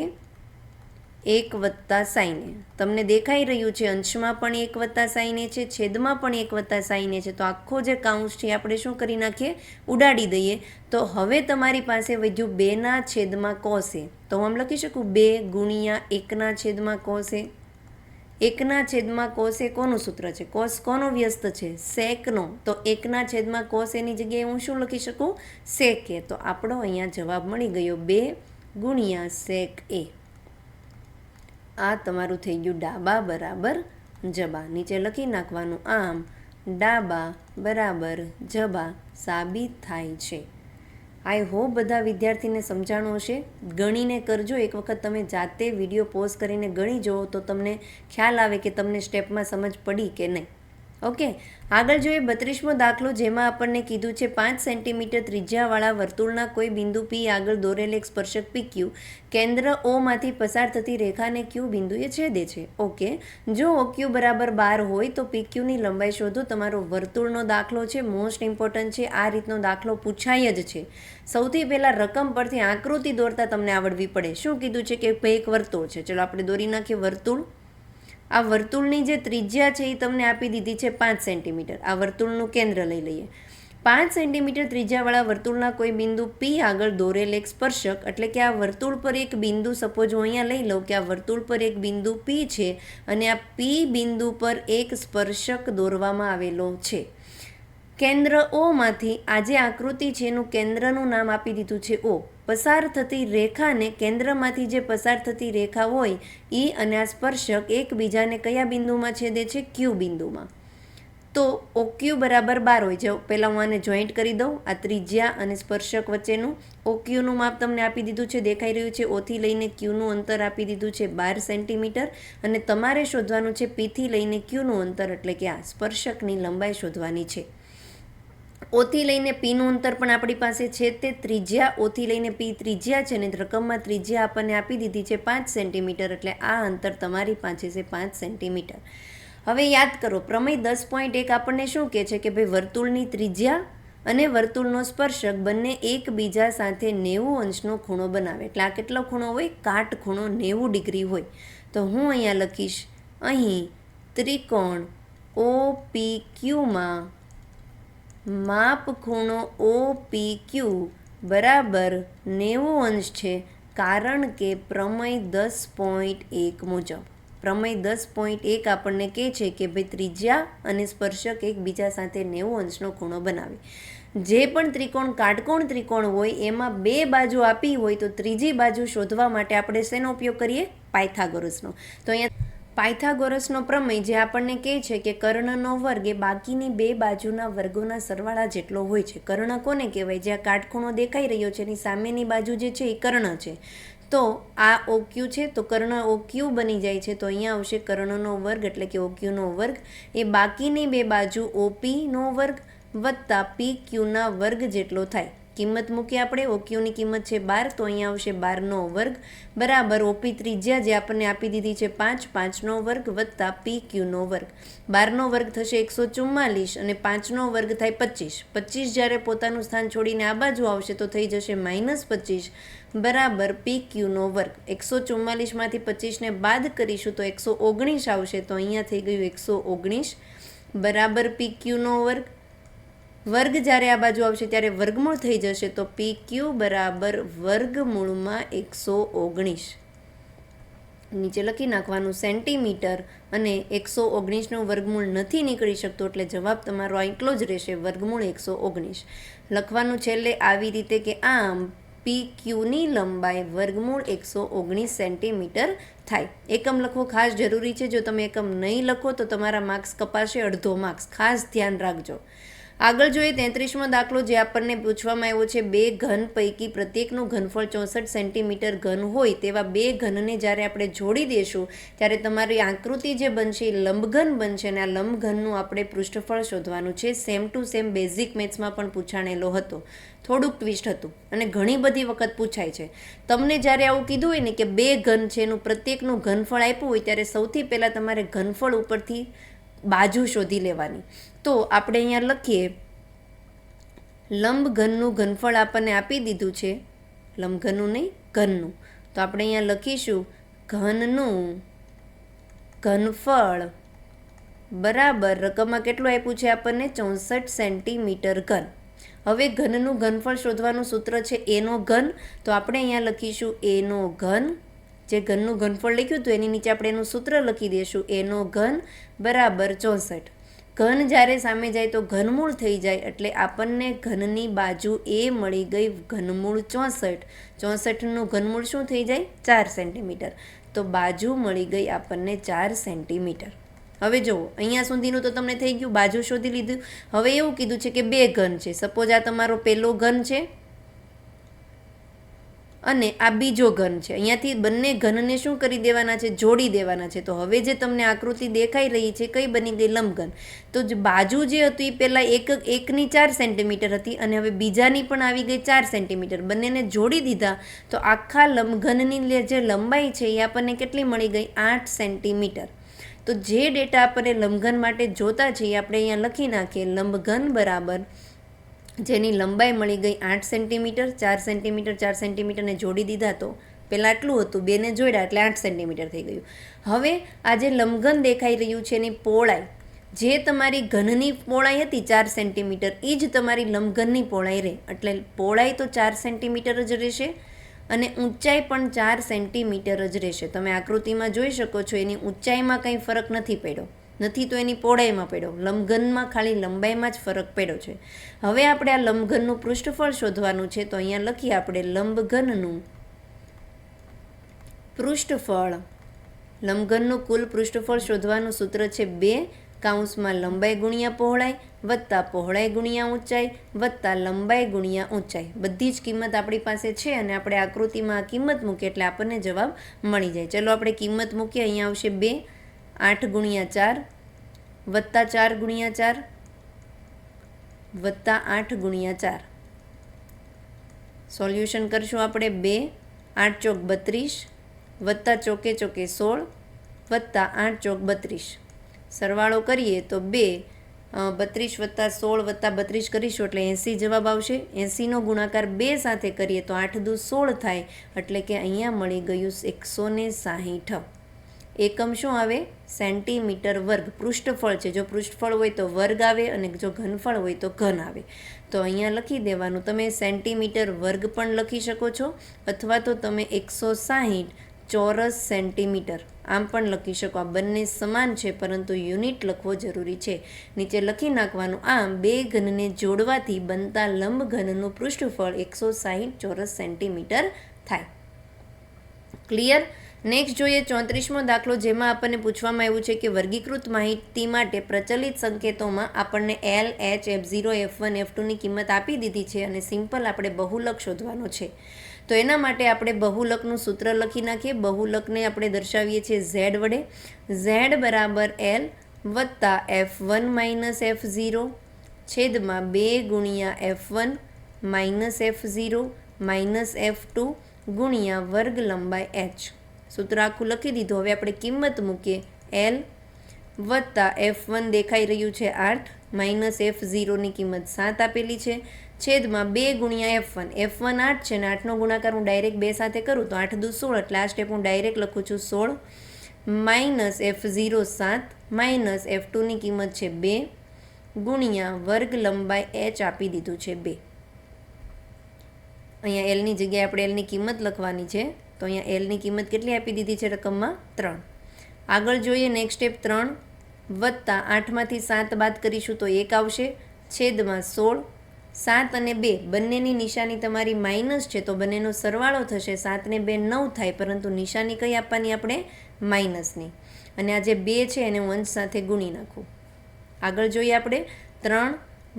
1 વત્તા સાઈન એ. તમને દેખાઈ રહ્યું છે અંશમાં પણ 1 વત્તા સાઈન એ છે, છેદમાં પણ 1 વત્તા સાઈન એ છે. તો આખો જે કાઉન્સ છે આપણે શું કરી નાખીએ? ઉડાડી દઈએ. તો હવે તમારી પાસે વધ્યું 2ના છેદમાં કોસ એ. તો હું આમ લખી શકું 2 ગુણ્યા 1ના છેદમાં કોસ એ. 1ના છેદમાં કોસ એ કોનું સૂત્ર છે? કોસ કોનો વ્યસ્ત છે? સેકનો. તો 1ના છેદમાં કોસ એની જગ્યાએ હું શું લખી શકું? સેક એ. તો આપણો અહીંયા જવાબ મળી ગયો 2 ગુણ્યા સેક એ. આ તમારું થઈ ગયું ડાબા બરાબર જબા. નીચે લખી નાખવાનું આમ ડાબા બરાબર જબા સાબિત થાય છે. આઈ હોપ બધા વિદ્યાર્થીને સમજાણું હશે. ગણીને કરજો. એક વખત તમે જાતે વિડીયો પોઝ કરીને ગણી જુઓ તો તમને ખ્યાલ આવે કે તમને સ્ટેપમાં સમજ પડી કે નહીં. ઓકે, આગળ જોઈએ 32મો દાખલો, જેમાં આપણને કીધું છે 5 સેન્ટીમીટર ત્રિજ્યાવાળા વર્તુળના કોઈ બિંદુ પી આગળ દોરેલ એક સ્પર્શક પી ક્યુ કેન્દ્ર ઓ માંથી પસાર થતી રેખાને ક્યુ બિંદુએ છેદે છે. ઓકે, જો ઓ ક્યુ બરાબર 12 હોય તો પી ક્યુની લંબાઈ શોધો. તમારો વર્તુળનો દાખલો છે, મોસ્ટ ઇમ્પોર્ટન્ટ છે. આ રીતનો દાખલો પૂછાય જ છે. સૌથી પહેલાં રકમ પરથી આકૃતિ દોરતા તમને આવડવી પડે. શું કીધું છે કે એક વર્તુળ છે, ચલો આપણે દોરી નાખીએ વર્તુળ. આ વર્તુળની જે ત્રિજ્યા છે એ તમને આપી દીધી છે 5 સેન્ટીમીટર. આ વર્તુળનું કેન્દ્ર લઈ લઈએ. 5 સેન્ટીમીટર ત્રિજ્યાવાળા વર્તુળના કોઈ બિંદુ પી આગળ દોરેલ એક સ્પર્શક, એટલે કે આ વર્તુળ પર એક બિંદુ, સપોઝ હું અહીંયા લઈ લઉં કે આ વર્તુળ પર એક બિંદુ પી છે અને આ પી બિંદુ પર એક સ્પર્શક દોરવામાં આવેલો છે. કેન્દ્ર ઓમાંથી આ જે આકૃતિ છે એનું કેન્દ્રનું નામ આપી દીધું છે ઓ. પસાર થતી રેખાને, કેન્દ્રમાંથી જે પસાર થતી રેખા હોય એ અને આ સ્પર્શક એકબીજાને કયા બિંદુમાં છેદે છે? ક્યુ બિંદુમાં. તો ઓ ક્યુ બરાબર 12 હોય છે. પહેલાં હું આને જોઈન્ટ કરી દઉં. આ ત્રિજ્યા અને સ્પર્શક વચ્ચેનું ઓ ક્યુનું માપ તમને આપી દીધું છે, દેખાઈ રહ્યું છે. ઓથી લઈને ક્યુનું અંતર આપી દીધું છે 12 સેન્ટીમીટર અને તમારે શોધવાનું છે પીથી લઈને ક્યુનું અંતર, એટલે કે આ સ્પર્શકની લંબાઈ શોધવાની છે. ઓથી લઈને પીનું અંતર પણ આપણી પાસે છે તે ત્રિજ્યા, ઓથી લઈને પી ત્રિજ્યા છે ને રકમમાં ત્રિજ્યા આપણને આપી દીધી છે 5 સેન્ટીમીટર, એટલે આ અંતર તમારી પાસે છે 5 સેન્ટીમીટર. હવે યાદ કરો, પ્રમેય 10.1 આપણને શું કહે છે કે ભાઈ વર્તુળની ત્રિજ્યા અને વર્તુળનો સ્પર્શક બંને એકબીજા સાથે 90 અંશનો ખૂણો બનાવે. એટલે આ કેટલો ખૂણો હોય? કાટ ખૂણો 90 ડિગ્રી હોય. તો હું અહીંયા લખીશ, અહીં ત્રિકોણ ઓ પી ક્યુમાં માપ ખૂણો ઓ પી ક્યુ બરાબર 90 અંશ છે, કારણ કે પ્રમેય 10.1 મુજબ પ્રમેય 10.1 આપણને કહે છે કે ભાઈ ત્રિજ્યા અને સ્પર્શક એકબીજા સાથે 90 અંશનો ખૂણો બનાવે. જે પણ ત્રિકોણ કાટકોણ ત્રિકોણ હોય એમાં બે બાજુ આપી હોય તો ત્રીજી બાજુ શોધવા માટે આપણે શેનો ઉપયોગ કરીએ? પાયથાગોરસનો. તો અહીંયા પાયથાગોરસનો પ્રમેય જે આપણને કહે છે કે કર્ણનો વર્ગ એ બાકીની બે બાજુના વર્ગોના સરવાળા જેટલો હોય છે. કર્ણ કોને કહેવાય? જ્યાં કાટખૂણો દેખાઈ રહ્યો છે એની સામેની બાજુ જે છે એ કર્ણ છે. તો આ OQ છે, તો કર્ણ OQ બની જાય છે. તો અહીંયા આવશે કર્ણનો વર્ગ એટલે કે OQનો વર્ગ એ બાકીની બે બાજુ OPનો વર્ગ વત્તા PQના વર્ગ જેટલો થાય. કિંમત મૂકીએ આપણે. OQની કિંમત છે 12, તો અહીંયા આવશે 12નો વર્ગ બરાબર OP ત્રિજ્યા જે આપણને આપી દીધી છે 5, 5નો વર્ગ વત્તા PQનો વર્ગ. 12નો વર્ગ થશે 144 અને 5નો વર્ગ થાય 25. 25 જ્યારે પોતાનું સ્થાન છોડીને આ બાજુ આવશે તો થઈ જશે -25 બરાબર PQનો વર્ગ. 144માંથી 25ને બાદ કરીશું તો 119 આવશે. તો અહીંયા થઈ ગયું 119 બરાબર PQનો વર્ગ. વર્ગ જ્યારે આ બાજુ આવશે ત્યારે વર્ગમૂળ થઈ જશે. તો PQ બરાબર વર્ગમૂળમાં 119. નીચે લખી નાખવાનું સેન્ટીમીટર અને 119નું વર્ગમૂળ નથી નીકળી શકતું એટલે જવાબ તમારો એટલો જ રહેશે, વર્ગમૂળ 119. લખવાનું છેલ્લે આવી રીતે કે આમ PQની લંબાઈ વર્ગમૂળ 119 સેન્ટીમીટર થાય. એકમ લખવો ખાસ જરૂરી છે. જો તમે એકમ નહીં લખો તો તમારા માર્ક્સ કપાશે, અડધો માર્ક્સ. ખાસ ધ્યાન રાખજો. આગળ જોઈએ 33મો દાખલો જે આપણને પૂછવામાં આવ્યો છે. બે ઘન પૈકી પ્રત્યેકનું ઘનફળ 64 સેન્ટીમીટર ઘન હોય તેવા બે ઘનને જ્યારે આપણે જોડી દઈશું ત્યારે તમારી આકૃતિ જે બનશે એ લંબઘન બનશે અને આ લંબઘનનું આપણે પૃષ્ઠફળ શોધવાનું છે. સેમ ટુ સેમ બેઝિક મેથ્સમાં પણ પૂછાણેલો હતો. થોડુંક ટ્વિસ્ટ હતું અને ઘણી બધી વખત પૂછાય છે. તમને જ્યારે આવું કીધું હોય ને કે બે ઘન છે એનું પ્રત્યેકનું ઘનફળ આપ્યું હોય ત્યારે સૌથી પહેલાં તમારે ઘનફળ ઉપરથી બાજુ શોધી લેવાની. તો આપણે અહીંયા લખીએ લંબઘનનું ઘનફળ આપણને આપી દીધું છે, લંબઘનનું નહીં ઘનનું. તો આપણે અહીંયા લખીશું ઘનનું ઘનફળ બરાબર રકમમાં કેટલું આપ્યું છે આપણને 64 સેન્ટીમીટર ઘન. હવે ઘનનું ઘનફળ શોધવાનું સૂત્ર છે એનો ઘન. તો આપણે અહીંયા લખીશું એનો ઘન. જે ઘનનું ઘનફળ લખ્યું હતું એની નીચે આપણે એનું સૂત્ર લખી દઈશું એનો ઘન બરાબર 64. ઘન જ્યારે સામે જાય તો ઘનમૂળ થઈ જાય એટલે આપણને ઘનની બાજુ એ મળી ગઈ ઘનમૂળ 64. 64નું ઘનમૂળ શું થઈ જાય? 4 સેન્ટીમીટર. તો બાજુ મળી ગઈ આપણને 4 સેન્ટીમીટર. હવે જુઓ અહીંયા સુધીનું તો તમને થઈ ગયું, બાજુ શોધી લીધું. હવે એવું કીધું છે કે બે ઘન છે. સપોઝ આ તમારો પહેલો ઘન છે અને આ બીજો ઘન છે. અહીંયાથી બંને ઘનને શું કરી દેવાના છે? જોડી દેવાના છે. તો હવે જે તમને આકૃતિ દેખાઈ રહી છે કઈ બની ગઈ? લંબઘન. તો બાજુ જે હતી એ પહેલાં એકની 4 સેન્ટીમીટર હતી અને હવે બીજાની પણ આવી ગઈ 4 સેન્ટીમીટર. બંનેને જોડી દીધા તો આખા લંબઘનની જે લંબાઈ છે એ આપણને કેટલી મળી ગઈ? 8 સેન્ટીમીટર. તો જે ડેટા આપણને લંબઘન માટે જોતા છે એ આપણે અહીંયા લખી નાખીએ. લંબઘન બરાબર જેની લંબાઈ મળી ગઈ 8 સેન્ટીમીટર, 4 સેન્ટીમીટર 4 સેન્ટીમીટરને જોડી દીધા તો પહેલાં આટલું હતું, બેને જોડ્યા એટલે 8 સેન્ટીમીટર થઈ ગયું. હવે આ જે લંબઘન દેખાઈ રહ્યું છે એની પહોળાઈ જે તમારી ઘનની પહોળાઈ હતી 4 સેન્ટીમીટર એ જ તમારી લંબઘનની પહોળાઈ રહે. એટલે પહોળાઈ તો 4 સેન્ટીમીટર જ રહેશે અને ઊંચાઈ પણ 4 સેન્ટીમીટર જ રહેશે. તમે આકૃતિમાં જોઈ શકો છો એની ઊંચાઈમાં કંઈ ફરક નથી પડ્યો, નથી તો એની પહોળાઈમાં પડ્યો. લંબઘનમાં ખાલી લંબાઈમાં જ ફરક પડ્યો છે. હવે આપણે આ લંબઘનનું પૃષ્ઠફળ શોધવાનું છે. તો અહીંયા લખીએ આપણે લંબઘનનું પૃષ્ઠફળ. લંબઘનનું કુલ પૃષ્ઠફળ શોધવાનું સૂત્ર છે 2 લંબાઈ ગુણ્યા પહોળાઈ વત્તા પહોળાઈ ગુણ્યા ઊંચાઈ વત્તા લંબાઈ ગુણ્યા ઊંચાઈ. બધી જ કિંમત આપણી પાસે છે અને આપણે આકૃતિમાં આ કિંમત મૂકીએ એટલે આપણને જવાબ મળી જાય. ચલો આપણે કિંમત મૂકીએ. અહીંયા આવશે 2 8 ગુણ્યા 4 વત્તા 4 ગુણ્યા 4 વત્તા 8 ગુણ્યા 4. સોલ્યુશન કરશું આપણે. 2 8 ચોક 32 વત્તા ચોકે ચોકે 16 વત્તા 8 ચોક 32. સરવાળો કરીએ તો 2 32 વત્તા 16 વત્તા 32 કરીશું એટલે 80 જવાબ આવશે. 80નો ગુણાકાર 2 સાથે કરીએ તો 8 દુ 16 થાય એટલે કે અહીંયા મળી ગયું 160. એકમ શું આવે? સેન્ટીમીટર વર્ગ. પૃષ્ઠફળ છે, જો પૃષ્ઠફળ હોય તો વર્ગ આવે અને જો ઘનફળ હોય તો ઘન આવે. તો અહીંયા લખી દેવાનું. તમે સેન્ટીમીટર વર્ગ પણ લખી શકો છો અથવા તો તમે 160 ચોરસ સેન્ટીમીટર આમ પણ લખી શકો. આ બંને સમાન છે પરંતુ યુનિટ લખવો જરૂરી છે. નીચે લખી નાખવાનું. આમ બે ઘનને જોડવાથી બનતા લંબ ઘનનું પૃષ્ઠફળ 160 ચોરસ સેન્ટીમીટર થાય. ક્લિયર? નેક્સ્ટ જોઈએ 34મો દાખલો, જેમાં આપણને પૂછવામાં આવ્યું છે કે વર્ગીકૃત માહિતી માટે પ્રચલિત સંકેતોમાં આપણને L, H, F0, F1, F2ની કિંમત આપી દીધી છે અને સિમ્પલ આપણે બહુલક શોધવાનો છે. તો એના માટે આપણે બહુલકનું સૂત્ર લખી નાખીએ. બહુલકને આપણે દર્શાવીએ છીએ Z વડે. Z બરાબર L વત્તા F1 માઇનસ F0 છેદમાં 2 ગુણ્યા F1 minus F0 minus F2 ગુણ્યા વર્ગ લંબાઈ H. સૂત્ર આખું લખી દીધું. હવે આપણે કિંમત મૂકીએ. L વત્તા F1 દેખાઈ રહ્યું છે 8 માઇનસ F0ની કિંમત 7 આપેલી છે છેદમાં 2 ગુણ્યા F1. F1 8 છે ને 8નો ગુણાકાર હું ડાયરેક્ટ 2 સાથે કરું તો 8 દુ 16, એટલે આ સ્ટેપ હું ડાયરેક્ટ લખું છું 16 માઇનસ F0 7 માઇનસ F2ની કિંમત છે 2 ગુણ્યા વર્ગ લંબાઈ H આપી દીધું છે 2. અહીંયા Lની જગ્યાએ આપણે Lની કિંમત લખવાની છે. તો અહીંયા Lની કિંમત કેટલી આપી દીધી છે રકમમાં? 3. આગળ જોઈએ નેક્સ્ટ સ્ટેપ 3 વત્તા 8માંથી 7 બાદ કરીશું તો 1 આવશે છેદમાં 16. 7 અને 2 બંનેની નિશાની તમારી માઇનસ છે તો બંનેનો સરવાળો થશે. 7 ને 2 9 થાય પરંતુ નિશાની કઈ આપવાની આપણે? માઇનસની. અને આ જે 2 છે એને હું અંશ સાથે ગુણી નાખું. આગળ જોઈએ આપણે 3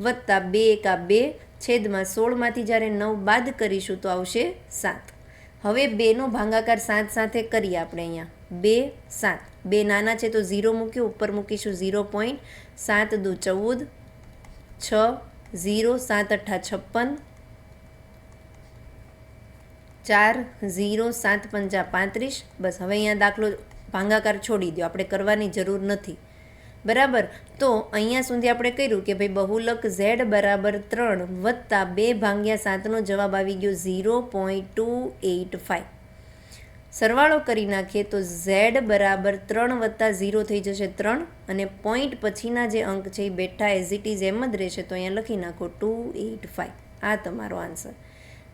વત્તા 2 એકા 2 છેદમાં 16માંથી જ્યારે 9 બાદ કરીશું તો આવશે 7. હવે 2નો ભાગાકાર 7 સાથે કરીએ આપણે. અહીંયા 2 7, 2 નાના છે તો 0 મૂક્યું, ઉપર મૂકીશું 0.7 દુ 14 6 0 7 અઠ્ઠા 56 4 0 7 પંચા 35. બસ હવે અહીંયા દાખલો ભાગાકાર છોડી દો, આપણે કરવાની જરૂર નથી. બરાબર. તો અહીંયા સુધી આપણે કર્યું કે ભાઈ બહુલક Z બરાબર 3 વત્તા 2 ભાગ્યા 7નો જવાબ આવી ગયો 0.285. સરવાળો કરી નાખીએ તો Z બરાબર 3 વત્તા 0 થઈ જશે 3 અને પોઈન્ટ પછીના જે અંક છે એ બેઠા એઝ ઇટ ઇઝ એમ જ રહેશે. તો અહીંયા લખી નાખો 285. આ તમારો આન્સર.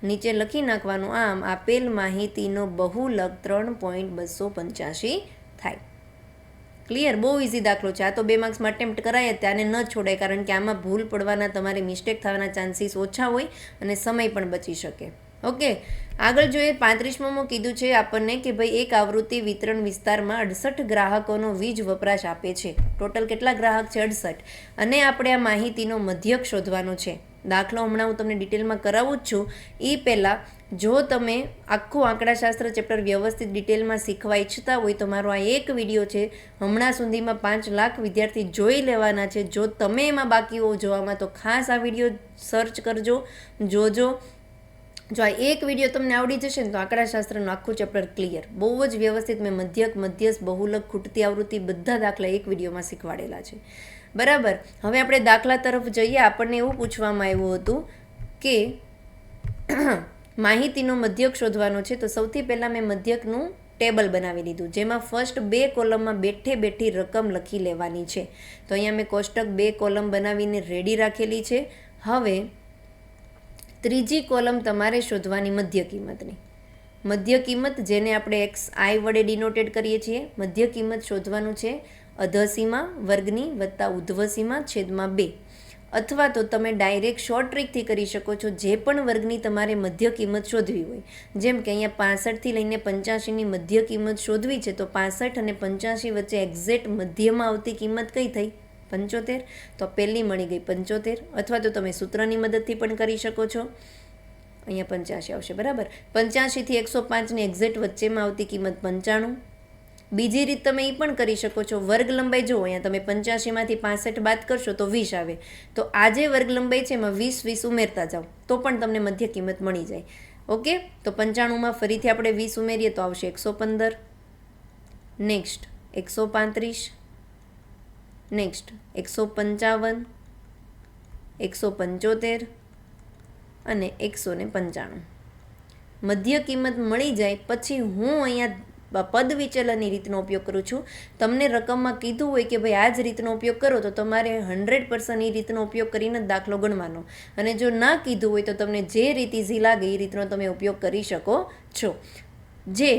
નીચે લખી નાખવાનું. આમ આપેલ માહિતીનો બહુલક 3.285 થાય. ક્લિયર? બહુ ઇઝી દાખલો છે. આ તો 2 માર્ક્સમાં અટેમ્પ્ટ કરાય ત્યાંને ન છોડાય, કારણ કે આમાં ભૂલ પડવાના, તમારે મિસ્ટેક થવાના ચાન્સીસ ઓછા હોય અને સમય પણ બચી શકે. ઓકે, આગળ જોઈએ 35માં કીધું છે આપણને કે ભાઈ એક આવૃત્તિ વિતરણ વિસ્તારમાં 68 ગ્રાહકોનો વીજ વપરાશ આપે છે. ટોટલ કેટલા ગ્રાહક છે? 68. અને આપણે આ માહિતીનો મધ્યક શોધવાનો છે. દાખલો હમણાં હું તમને ડિટેલમાં કરાવું જ છું. એ પહેલાં જો તમે આખું આંકડાશાસ્ત્ર ચેપ્ટર વ્યવસ્થિત ડિટેલમાં શીખવા ઈચ્છતા હોય તો મારો આ એક વિડીયો છે, હમણાં સુધીમાં 5 લાખ વિદ્યાર્થી જોઈ લેવાના છે. જો તમે એમાં બાકી હો જોવામાં તો ખાસ આ વિડીયો સર્ચ કરજો, જોજો. જો આ એક વિડીયો તમને આવડી જશે ને તો આંકડાશાસ્ત્રનું આખું ચેપ્ટર ક્લિયર. બહુ જ વ્યવસ્થિત મેં મધ્યક, મધ્યસ્થ, બહુલક, ખૂટતી આવૃત્તિ બધા દાખલા એક વિડીયોમાં શીખવાડેલા છે. બરાબર. હવે આપણે દાખલા તરફ જઈએ. આપણને એવું પૂછવામાં આવ્યું હતું કે માહિતીનો મધ્યક શોધવાનો છે. તો સૌથી પહેલાં મેં મધ્યકનું ટેબલ બનાવી દીધું, જેમાં ફર્સ્ટ 2 કોલમમાં બેઠે બેઠી રકમ લખી લેવાની છે. તો અહીંયા મેં કોષ્ટક 2 કોલમ બનાવીને રેડી રાખેલી છે. હવે ત્રીજી કોલમ તમારે શોધવાની મધ્ય કિંમતની. મધ્ય કિંમત જેને આપણે XI વડે ડિનોટેડ કરીએ છીએ. મધ્ય કિંમત શોધવાનું છે અધસીમા વર્ગની વત્તા ઉધ્વસીમા છેદમાં 2. અથવા તો તમે ડાયરેક્ટ શોર્ટ ટ્રીકથી કરી શકો છો. જે પણ વર્ગની તમારે મધ્ય કિંમત શોધવી હોય, જેમ કે અહીંયા 65થી લઈને 85ની મધ્ય કિંમત શોધવી છે, તો 65 અને 85 વચ્ચે એક્ઝેક્ટ મધ્યમાં આવતી કિંમત કઈ થઈ? 75. તો પહેલી મળી ગઈ 75. અથવા તો તમે સૂત્રની મદદથી પણ કરી શકો છો. અહીંયા 85 આવશે. બરાબર. 85થી 105ની એક્ઝેક્ટ વચ્ચેમાં આવતી કિંમત 95. બીજી રીત તમે એ પણ કરી શકો છો. વર્ગ લંબાઈ જુઓ, અહીંયા તમે 85માંથી 65 બાદ કરશો તો 20 આવે. તો આ જે વર્ગ લંબાઈ છે એમાં 20 ઉમેરતા જાઓ તો પણ તમને મધ્ય કિંમત મળી જાય. ઓકે, તો 95માં ફરીથી આપણે 20 ઉમેરીએ તો આવશે 115. નેક્સ્ટ 135, નેક્સ્ટ 155, 175 અને 195. મધ્ય કિંમત મળી જાય પછી હું અહીંયા પદ વિચલનની રીતનો ઉપયોગ કરું છું. તમને રકમમાં કીધું હોય કે ભાઈ આ જ રીતનો ઉપયોગ કરો તો તમારે 100% એ રીતનો ઉપયોગ કરીને જ દાખલો ગણવાનો, અને જો ના કીધું હોય તો તમને જે રીત ઇઝી લાગે એ રીતનો તમે ઉપયોગ કરી શકો છો. જે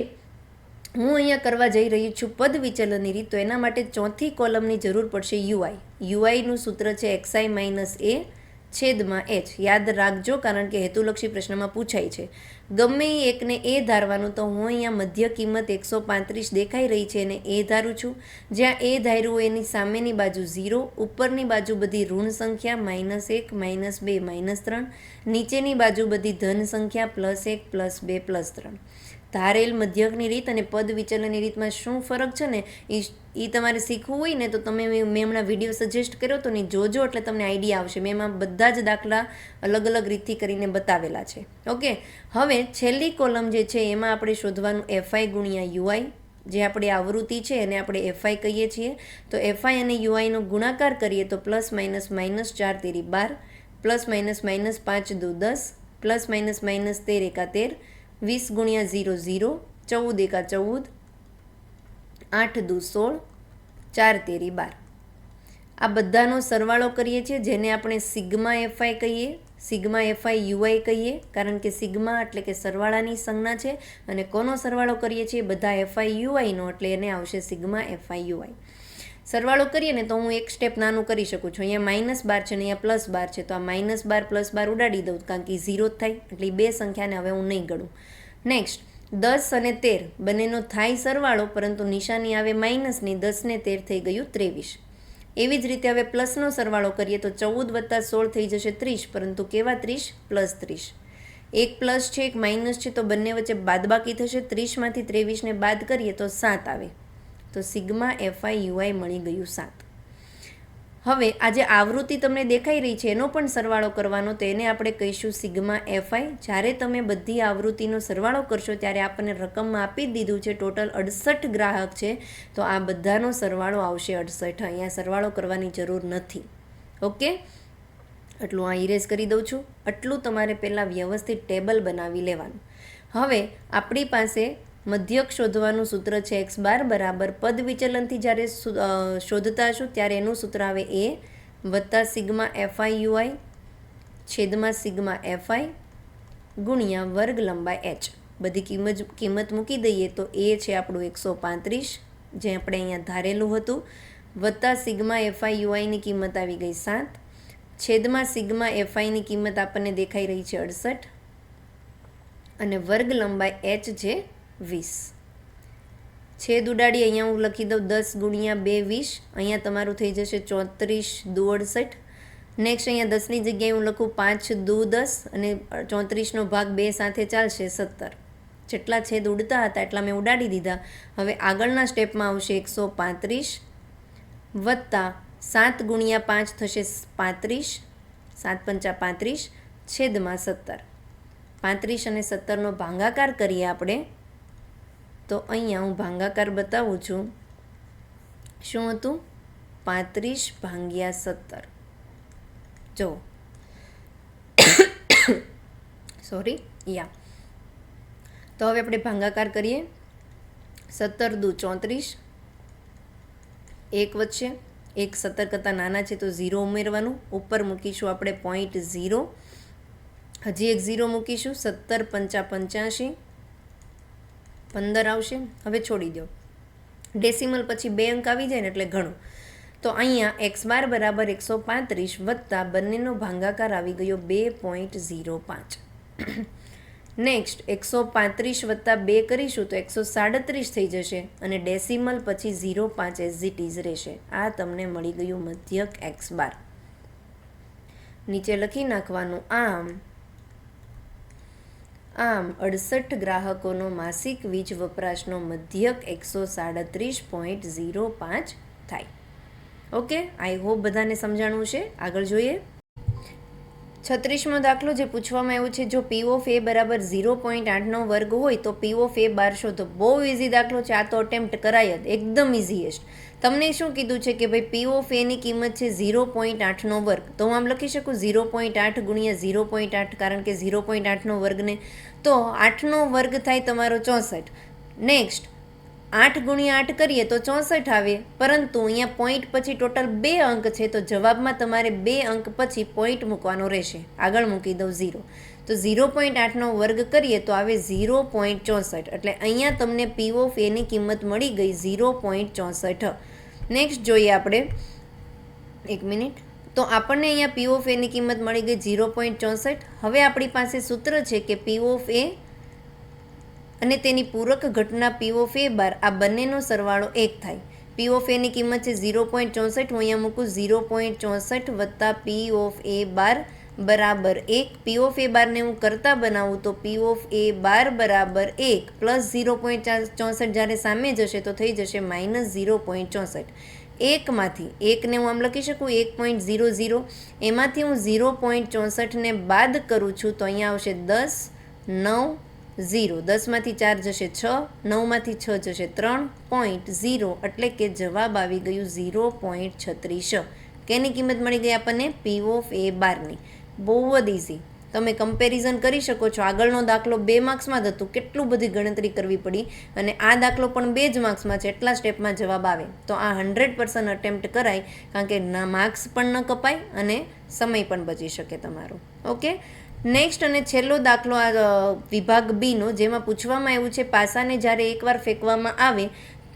હું અહીંયા કરવા જઈ રહી છું પદ વિચલનની રીત, તો એના માટે ચોથી કોલમની જરૂર પડશે યુઆઈ. યુઆઈનું સૂત્ર છે xi - a છેદમાં h. યાદ રાખજો, કારણ કે હેતુલક્ષી પ્રશ્નમાં પૂછાય છે. ગમે એકને એ ધારવાનું, તો હું અહીંયા મધ્ય કિંમત 135 દેખાઈ રહી છે એને એ ધારું છું. જ્યાં એ ધાર્યું હોય એની સામેની બાજુ 0, ઉપરની બાજુ બધી ઋણ સંખ્યા -1 -2 -3, નીચેની બાજુ બધી ધન સંખ્યા +1 +2 +3. ધારેલ મધ્યકની રીત અને પદ વિચલનની રીતમાં શું ફરક છે ને એ તમારે શીખવું હોય ને તો તમે મેં હમણાં વિડીયો સજેસ્ટ કર્યો તો ને જોજો, એટલે તમને આઈડિયા આવશે. મેં એમાં બધા જ દાખલા અલગ અલગ રીતથી કરીને બતાવેલા છે. ઓકે, હવે છેલ્લી કોલમ જે છે એમાં આપણે શોધવાનું fi ગુણ્યા યુઆઈ. જે આપણી આવૃત્તિ છે એને આપણે fi કહીએ છીએ. તો fi અને યુઆઈનો ગુણાકાર કરીએ તો +- -4 તેરી 12, +- -5 દુ 10, +- -13 એકા 13, 20 ગુણ્યા 0 0, 14 એકા 14, 8 દુ 16, 4 તેરી 12. આ બધાનો સરવાળો કરીએ છીએ, જેને આપણે સિગ્મા fi કહીએ, સિગ્મા fi યુઆઈ કહીએ, કારણ કે સિગ્મા એટલે કે સરવાળાની સંજ્ઞા છે, અને કોનો સરવાળો કરીએ છીએ બધા fi યુઆઈનો, એટલે એને આવશે સિગ્મા fi યુઆઈ. સરવાળો કરીએ ને તો હું એક સ્ટેપ નાનું કરી શકું છું. અહીંયા -12 છે ને અહીંયા +12 છે, તો આ -12 +12 ઉડાડી દઉં, કારણ કે 0 જ થાય, એટલે બે સંખ્યાને હવે હું નહીં ગણું. નેક્સ્ટ 10 અને 13 બંનેનો થાય સરવાળો, પરંતુ નિશાની આવે માઇનસની, 10 ને 13 થઈ ગયું 23. એવી જ રીતે હવે પ્લસનો સરવાળો કરીએ તો 14 + 16 થઈ જશે 30, પરંતુ કેવા 30? +30. એક પ્લસ છે એક માઇનસ છે, તો બંને વચ્ચે બાદબાકી થશે. 30માંથી 23ને બાદ કરીએ તો 7 આવે, તો સિગ્મા fi યુઆઈ મળી ગયું 7. હવે આ જે આવૃત્તિ તમને દેખાઈ રહી છે એનો પણ સરવાળો કરવાનો, તો એને આપણે કહીશું સિગ્મા fi. જ્યારે તમે બધી આવૃત્તિનો સરવાળો કરશો ત્યારે આપણને રકમમાં આપી જ દીધું છે ટોટલ 68 ગ્રાહક છે, તો આ બધાનો સરવાળો આવશે 68. અહીંયા સરવાળો કરવાની જરૂર નથી. ઓકે, એટલું આ ઇરેઝ કરી દઉં છું. આટલું તમારે પહેલાં વ્યવસ્થિત ટેબલ બનાવી લેવાનું. હવે આપણી પાસે મધ્યક શોધવાનું સૂત્ર છે x બાર બરાબર પદ વિચલનથી જ્યારે શોધતા હશું ત્યારે એનું સૂત્ર આવે a વત્તા સિગ્મા fi યુઆઈ છેદમાં સિગ્મા fi ગુણ્યા વર્ગ લંબાઈ h. બધી કિંમત મૂકી દઈએ તો a છે આપણું 135, જે આપણે અહીંયા ધારેલું હતું, વત્તા સિગ્મા fi યુઆઈની કિંમત આવી ગઈ 7, છેદમાં સિગ્મા fiની કિંમત આપણને દેખાઈ રહી છે 68, અને વર્ગ લંબાઈ h છે 20. છેદ ઉડાડી અહીંયા હું લખી દઉં 10 ગુણ્યા 2 20, અહીંયા તમારું થઈ જશે 34 દુ 68. નેક્સ્ટ અહીંયા 10ની જગ્યાએ હું લખું 5 દુ 10, અને 34નો ભાગ 2 સાથે ચાલશે 17. જેટલા છેદ ઉડતા હતા એટલા મેં ઉડાડી દીધા. હવે આગળના સ્ટેપમાં આવશે 135 વત્તા 7 ગુણ્યા 5 થશે 35, 7 પંચા 35 છેદમાં 17. 35 અને 17નો ભાગાકાર કરીએ આપણે, તો અહીંયા હું ભાગાકાર બતાવું છું. શું હતું? 35 ભાગ્યા 17. જો સોરી તો હવે આપણે ભાગાકાર કરીએ. 17 દુ 34, 1 વચ્ચે 1 17 કરતાં નાના છે તો 0 ઉમેરવાનું, ઉપર મૂકીશું આપણે 0.0, હજી એક 0 મૂકીશું, 17 પંચા 85, 15 આવશે. હવે છોડી દો, ડેસિમલ પછી 2 અંક આવી જાય ને એટલે ઘણું. તો અહીંયા x બાર બરાબર 135 વત્તા બંનેનો ભાગાકાર આવી ગયો 2.05. નેક્સ્ટ 135 વત્તા 2 કરીશું તો 137 થઈ જશે, અને ડેસિમલ પછી 0.5 એઝ ઇટ ઇઝ રહેશે. આ તમને મળી ગયું મધ્યક x બાર. નીચે લખી નાખવાનું આમ 68 ગ્રાહકોનો માસિક વીજ વપરાશનો મધ્યક 137.05 થાય. ઓકે, આઈ હોપ બધાને સમજાણું છે. આગળ જોઈએ 36મો દાખલો જે પૂછવામાં આવ્યો છે, જો P ઓફ A બરાબર 0.8નો વર્ગ હોય તો P ઓફ A બાર શોધો. બહુ ઇઝી દાખલો છે, આ તો અટેમ્પ્ટ કરાય જ, એકદમ ઇઝીએસ્ટ. તમને શું કીધું છે કે ભાઈ P ઓફ Aની કિંમત છે 0.8નો વર્ગ, તો હું આમ લખી શકું 0.8 ગુણ્યા 0.8, કારણ કે 0.8નો વર્ગને તો 8નો વર્ગ થાય તમારો 64. નેક્સ્ટ 8 ગુણ્યા 8 કરીએ તો 64 આવે, પરંતુ અહીંયા પોઈન્ટ પછી ટોટલ 2 અંક છે, તો જવાબમાં તમારે 2 અંક પછી પોઈન્ટ મૂકવાનો રહેશે. આગળ મૂકી દઉં 0. તો 0.8નો વર્ગ કરીએ તો આવે 0.64. એટલે અહીંયા તમને P ઓફ એની કિંમત મળી ગઈ 0.64. નેક્સ્ટ જોઈએ આપણે, 1 મિનિટ. તો આપણને અહીંયા P ઓફ એની કિંમત મળી ગઈ 0.64. હવે આપણી પાસે સૂત્ર છે કે P ઓફ એ અને તેની પૂરક ઘટના P ઓફ એ બાર આ બંનેનો સરવાળો 1 થાય. P ઓફ એની કિંમત છે 0.64. હું અહીંયા મૂકું 0.64 વત્તા P ઓફ એ બાર બરાબર 1. P ઓફ એ બારને હું કરતા બનાવું તો P ઓફ એ બાર બરાબર 1 પ્લસ 0.64 જ્યારે સામે જશે તો થઈ જશે માઇનસ 0.64. 1માંથી 1ને હું આમ લખી શકું 1.00, એમાંથી હું 0.64ને બાદ કરું છું તો અહીંયા આવશે 10, 9, 0. 10માંથી 4 જશે 6, 9માંથી 6 જશે 3.0. એટલે કે જવાબ આવી ગયું 0.36. કેની કિંમત મળી ગઈ આપણને? P ઓફ એ બારની. બહુ જ ઇઝી. તમે કમ્પેરિઝન કરી શકો છો. આગળનો દાખલો 2 માર્ક્સમાં જ હતું, કેટલું બધી ગણતરી કરવી પડી, અને આ દાખલો પણ 2 જ માર્ક્સમાં છે, એટલા સ્ટેપમાં જવાબ આવે. તો આ 100% અટેમ્પ્ટ કરાય, કારણ કે ના માર્ક્સ પણ ન કપાય અને સમય પણ બચી શકે તમારો. ઓકે, નેક્સ્ટ અને છેલ્લો દાખલો આ વિભાગ બીનો, જેમાં પૂછવામાં આવ્યું છે પાસાને જ્યારે એકવાર ફેંકવામાં આવે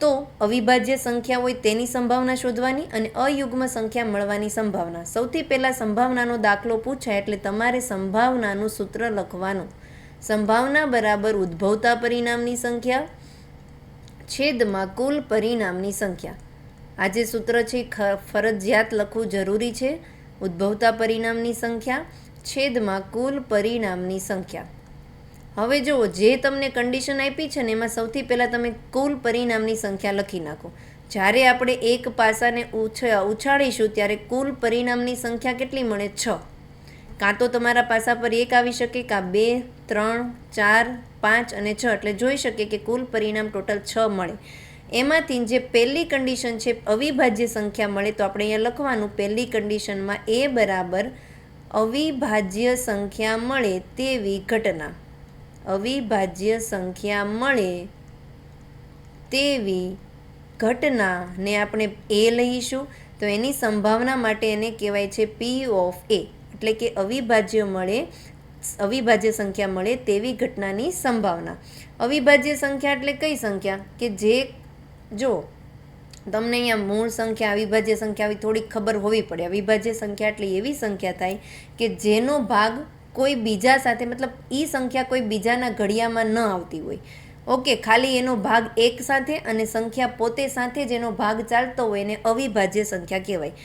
તો અવિભાજ્ય સંખ્યા હોય તેની સંભાવના શોધવાની અને અયુગ્મ સંખ્યા મળવાની સંભાવના. સૌથી પહેલાં સંભાવનાનો દાખલો પૂછાય એટલે તમારે સંભાવનાનું સૂત્ર લખવાનું. સંભાવના બરાબર ઉદ્ભવતા પરિણામની સંખ્યા છેદમાં કુલ પરિણામની સંખ્યા. આ જે સૂત્ર છે ફરજિયાત લખવું જરૂરી છે. ઉદ્ભવતા પરિણામની સંખ્યા છેદમાં કુલ પરિણામની સંખ્યા. હવે જુઓ, જે તમને કન્ડિશન આપી છે ને એમાં સૌથી પહેલાં તમે કુલ પરિણામની સંખ્યા લખી નાખો. જ્યારે આપણે એક પાસાને ઉછાળીશું ત્યારે કુલ પરિણામની સંખ્યા કેટલી મળે? 6. કાં તો તમારા પાસા પર 1 આવી શકે, કાં 2, 3, 4, 5 અને 6. એટલે જોઈ શકીએ કે કુલ પરિણામ ટોટલ 6 મળે. એમાંથી જે પહેલી કન્ડિશન છે અવિભાજ્ય સંખ્યા મળે, તો આપણે અહીંયા લખવાનું પહેલી કન્ડિશનમાં એ બરાબર અવિભાજ્ય સંખ્યા મળે તેવી ઘટના. અવિભાજ્ય સંખ્યા મળે તેવી ઘટનાને આપણે એ લઈશું, તો એની સંભાવના માટે એને કહેવાય છે P ઓફ એ. એટલે કે અવિભાજ્ય સંખ્યા મળે તેવી ઘટનાની સંભાવના. અવિભાજ્ય સંખ્યા એટલે કઈ સંખ્યા? કે જે, જો તમને અહીંયા મૂળ સંખ્યા, અવિભાજ્ય સંખ્યા આવી થોડીક ખબર હોવી પડે. અવિભાજ્ય સંખ્યા એટલે એવી સંખ્યા થાય કે જેનો ભાગ કોઈ બીજા સાથે, મતલબ એ સંખ્યા કોઈ બીજાના ઘડિયામાં ન આવતી હોય. ઓકે, ખાલી એનો ભાગ એક સાથે અને સંખ્યા પોતે સાથે જેનો ભાગ ચાલતો હોય એને અવિભાજ્ય સંખ્યા કહેવાય.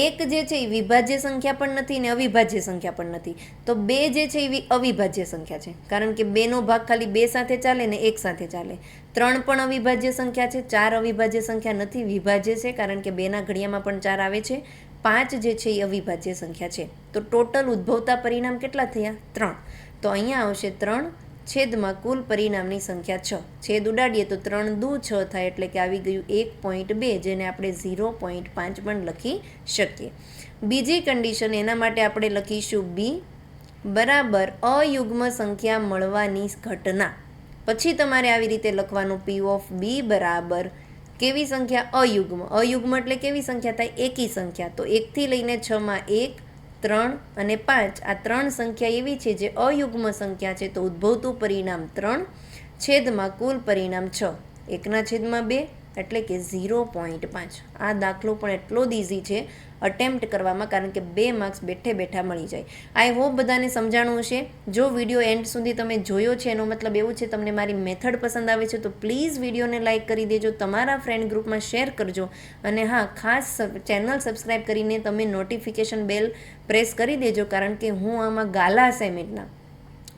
એક જે છે એ વિભાજ્ય સંખ્યા પણ નથી ને અવિભાજ્ય સંખ્યા પણ નથી. તો 2 જે છે એ અવિભાજ્ય સંખ્યા છે, કારણ કે 2નો ભાગ ખાલી 2 સાથે ચાલે ને 1 સાથે ચાલે. 3 પણ અવિભાજ્ય સંખ્યા છે. 4 અવિભાજ્ય સંખ્યા નથી, વિભાજ્ય છે, કારણ કે 2ના ઘડિયામાં પણ 4 આવે છે. 5 જે છે એ અવિભાજ્ય સંખ્યા છે. તો ટોટલ ઉદ્ભવતા પરિણામ કેટલા થયા? 3. તો અહીંયા આવશે 3 છેદમાં કુલ પરિણામની સંખ્યા 6. છેદ ઉડાડીએ તો 3 દુ 6 થાય, એટલે કે આવી ગયું 1.2, જેને આપણે 0.5 પણ લખી શકીએ. બીજી કન્ડિશન, એના માટે આપણે લખીશું B બરાબર અયુગ્મ સંખ્યા મળવાની ઘટના. પછી તમારે આવી રીતે લખવાનું P ઓફ B બરાબર કેવી સંખ્યા? અયુગ્મ. અયુગ્મ એટલે કેવી સંખ્યા થાય? એકી સંખ્યા. તો 1 થી લઈને 6માં 1, 3 અને 5 આ 3 સંખ્યા એવી છે જે અયુગ્મ સંખ્યા છે. તો ઉદ્ભવતું પરિણામ 3 છેદમાં કુલ પરિણામ 6, 1/2 એટલે કે 0.5. આ દાખલો પણ એટલો જ ઇઝી છે અટેમ્પ્ટ કરવામાં, કારણ કે 2 માર્ક્સ બેઠે બેઠા મળી જાય. આઈ હોપ બધાને સમજાણું હશે. જો વિડીયો એન્ડ સુધી તમે જોયો છે એનો મતલબ એવું છે તમને મારી મેથડ પસંદ આવે છે, તો પ્લીઝ વિડીયોને લાઇક કરી દેજો, તમારા ફ્રેન્ડ ગ્રુપમાં શેર કરજો, અને હા, ખાસ ચેનલ સબસ્ક્રાઈબ કરીને તમે નોટિફિકેશન બેલ પ્રેસ કરી દેજો, કારણ કે હું આમાં ગાલા અસાઇનમેન્ટના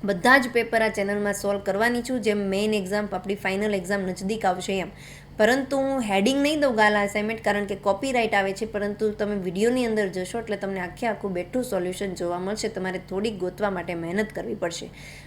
બધા જ પેપર આ ચેનલમાં સોલ્વ કરવાની છું, જેમ મેઇન એક્ઝામ, આપણી ફાઇનલ એક્ઝામ નજદીક આવશે એમ. પરંતુ હું હેડિંગ નહીં દઉં ગાલા અસાઇનમેન્ટ, કારણ કે કોપીરાઇટ આવે છે, પરંતુ તમે વિડીયોની અંદર જશો એટલે તમને આખું બેઠું સોલ્યુશન જોવા મળશે. તમારે થોડીક ગોતવા માટે મહેનત કરવી પડશે.